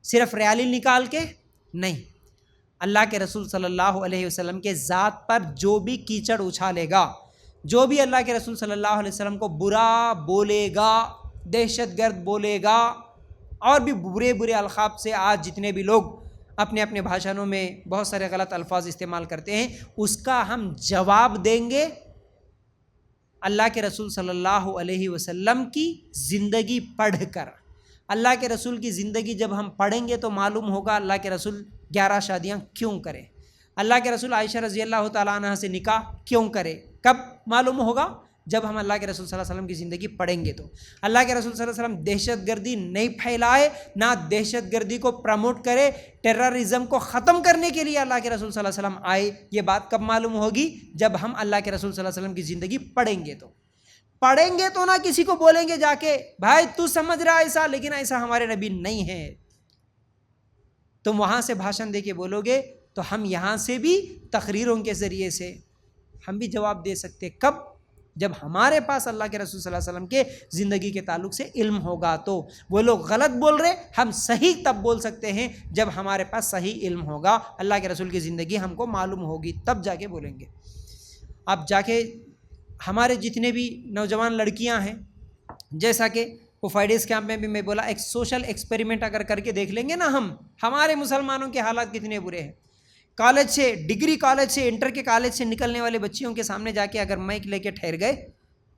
صرف ریالی نکال کے نہیں. اللہ کے رسول صلی اللہ علیہ وسلم کے ذات پر جو بھی کیچڑ اچھالے گا، جو بھی اللہ کے رسول صلی اللہ علیہ وسلم کو برا بولے گا، دہشت گرد بولے گا، اور بھی برے برے القاب سے آج جتنے بھی لوگ اپنے اپنے بھاشنوں میں بہت سارے غلط الفاظ استعمال کرتے ہیں، اس کا ہم جواب دیں گے اللہ کے رسول صلی اللہ علیہ وسلم کی زندگی پڑھ کر. اللہ کے رسول کی زندگی جب ہم پڑھیں گے تو معلوم ہوگا اللہ کے رسول 11 شادیاں کیوں کرے، اللہ کے رسول عائشہ رضی اللہ تعالیٰ عنہ سے نکاح کیوں کرے. کب معلوم ہوگا؟ جب ہم اللہ کے رسول صلی اللہ علیہ وسلم کی زندگی پڑھیں گے. تو اللہ کے رسول صلی اللہ علیہ وسلم دہشت گردی نہیں پھیلائے، نہ دہشت گردی کو پروموٹ کرے، ٹیررزم کو ختم کرنے کے لیے اللہ کے رسول صلی اللہ علیہ وسلم آئے. یہ بات کب معلوم ہوگی؟ جب ہم اللہ کے رسول صلی اللہ علیہ وسلم کی زندگی پڑھیں گے. تو پڑھیں گے تو نہ کسی کو بولیں گے جا کے بھائی تو سمجھ رہا ایسا، لیکن ایسا ہمارے نبی نہیں ہے. تم وہاں سے بھاشن دے کے بولو گے تو ہم یہاں سے بھی تقریروں کے ذریعے سے ہم بھی جواب دے سکتے. کب؟ جب ہمارے پاس اللہ کے رسول صلی اللہ علیہ وسلم کے زندگی کے تعلق سے علم ہوگا. تو وہ لوگ غلط بول رہے، ہم صحیح تب بول سکتے ہیں جب ہمارے پاس صحیح علم ہوگا، اللہ کے رسول کی زندگی ہم کو معلوم ہوگی، تب جا کے بولیں گے. اب جا کے ہمارے جتنے بھی نوجوان لڑکیاں ہیں، جیسا کہ وہ فائیڈیز کیمپ میں بھی میں بولا، ایک سوشل ایکسپیریمنٹ اگر کر کے دیکھ لیں گے نا ہمارے مسلمانوں کے حالات کتنے برے ہیں. کالج سے، ڈگری کالج سے، انٹر کے کالج سے نکلنے والے بچیوں کے سامنے جا کے اگر مائک لے کے ٹھہر گئے،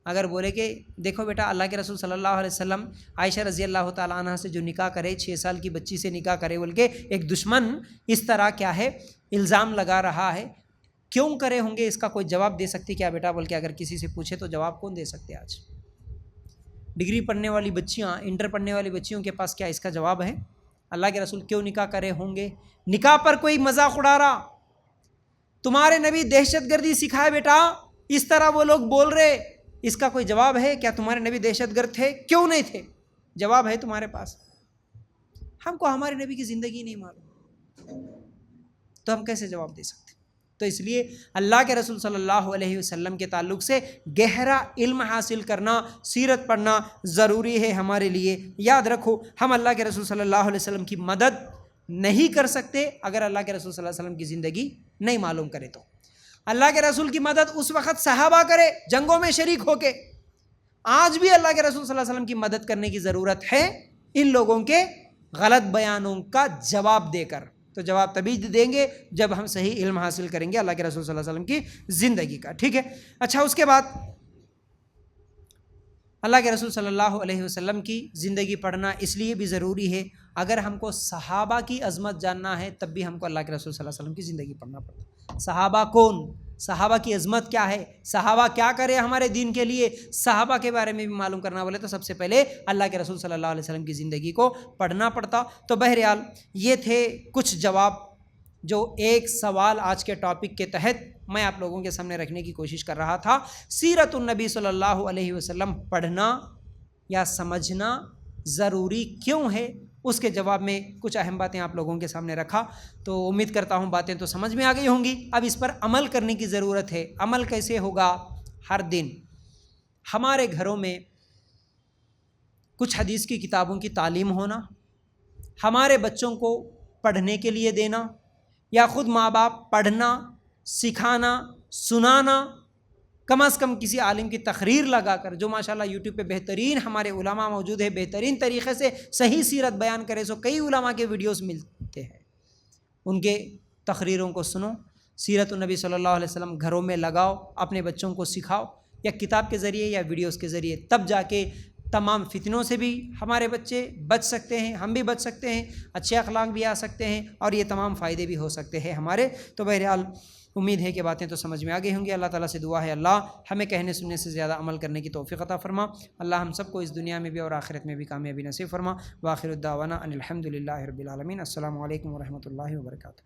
اگر بولے کہ دیکھو بیٹا اللہ کے رسول صلی اللہ علیہ وسلم عائشہ رضی اللہ تعالیٰ عنہ سے جو نکاح کرے، 6 سال کی بچی سے نکاح کرے بول کے ایک دشمن اس طرح کیا ہے الزام لگا رہا ہے، کیوں کرے ہوں گے؟ اس کا کوئی جواب دے سکتی کیا بیٹا بول کے اگر کسی سے پوچھے تو جواب کون دے سکتے؟ آج ڈگری پڑھنے والی بچیاں، انٹر پڑھنے والی بچیوں کے پاس کیا اس کا جواب ہے؟ اللہ کے رسول کیوں نکاح کرے ہوں گے؟ نکاح پر کوئی مذاق اڑا رہا، تمہارے نبی دہشت گردی سکھائے بیٹا، اس طرح وہ لوگ بول رہے، اس کا کوئی جواب ہے؟ کیا تمہارے نبی دہشت گرد تھے؟ کیوں نہیں تھے؟ جواب ہے تمہارے پاس. ہم کو ہمارے نبی کی زندگی نہیں معلوم تو ہم کیسے جواب دے سکتے؟ تو اس لیے اللہ کے رسول صلی اللہ علیہ وسلم کے تعلق سے گہرا علم حاصل کرنا، سیرت پڑھنا ضروری ہے ہمارے لیے. یاد رکھو ہم اللہ کے رسول صلی اللہ علیہ وسلم کی مدد نہیں کر سکتے اگر اللہ کے رسول صلی اللہ علیہ وسلم کی زندگی نہیں معلوم کرے. تو اللہ کے رسول کی مدد اس وقت صحابہ کرے جنگوں میں شریک ہو کے. آج بھی اللہ کے رسول صلی اللہ علیہ وسلم کی مدد کرنے کی ضرورت ہے ان لوگوں کے غلط بیانوں کا جواب دے کر. تو جواب تبھی دیں گے جب ہم صحیح علم حاصل کریں گے اللہ کے رسول صلی اللہ علیہ وسلم کی زندگی کا. ٹھیک ہے. اچھا، اس کے بعد اللہ کے رسول صلی اللہ علیہ وسلم کی زندگی پڑھنا اس لیے بھی ضروری ہے، اگر ہم کو صحابہ کی عظمت جاننا ہے تب بھی ہم کو اللہ کے رسول صلی اللہ علیہ وسلم کی زندگی پڑھنا پڑتا. صحابہ کون؟ صحابہ کی عظمت کیا ہے؟ صحابہ کیا کرے ہمارے دین کے لیے؟ صحابہ کے بارے میں بھی معلوم کرنا بولے تو سب سے پہلے اللہ کے رسول صلی اللہ علیہ وسلم کی زندگی کو پڑھنا پڑتا. تو بہرحال یہ تھے کچھ جواب جو ایک سوال آج کے ٹاپک کے تحت میں آپ لوگوں کے سامنے رکھنے کی کوشش کر رہا تھا. سیرت النبی صلی اللہ علیہ وسلم پڑھنا یا سمجھنا ضروری کیوں ہے اس کے جواب میں کچھ اہم باتیں آپ لوگوں کے سامنے رکھا، تو امید کرتا ہوں باتیں تو سمجھ میں آ گئی ہوں گی۔ اب اس پر عمل کرنے کی ضرورت ہے۔ عمل کیسے ہوگا؟ ہر دن ہمارے گھروں میں کچھ حدیث کی کتابوں کی تعلیم ہونا، ہمارے بچوں کو پڑھنے کے لیے دینا، یا خود ماں باپ پڑھنا، سکھانا، سنانا، کم از کم کسی عالم کی تقریر لگا کر، جو ماشاءاللہ یوٹیوب پہ بہترین ہمارے علماء موجود ہے، بہترین طریقے سے صحیح سیرت بیان کرے، سو کئی علماء کے ویڈیوز ملتے ہیں، ان کے تقریروں کو سنو، سیرت النبی صلی اللہ علیہ وسلم گھروں میں لگاؤ، اپنے بچوں کو سکھاؤ، یا کتاب کے ذریعے یا ویڈیوز کے ذریعے، تب جا کے تمام فتنوں سے بھی ہمارے بچے بچ سکتے ہیں، ہم بھی بچ سکتے ہیں، اچھے اخلاق بھی آ سکتے ہیں، اور یہ تمام فائدے بھی ہو سکتے ہیں ہمارے۔ تو بہرحال امید ہے کہ باتیں تو سمجھ میں آ گئی ہوں گی۔ اللہ تعالیٰ سے دعا ہے اللہ ہمیں کہنے سننے سے زیادہ عمل کرنے کی توفیق عطا فرما۔ اللہ ہم سب کو اس دنیا میں بھی اور آخرت میں بھی کامیابی نصیب فرما۔ وآخر الدعوانا ان الحمد للہ رب العالمین۔ السلام علیکم ورحمۃ اللہ وبرکاتہ۔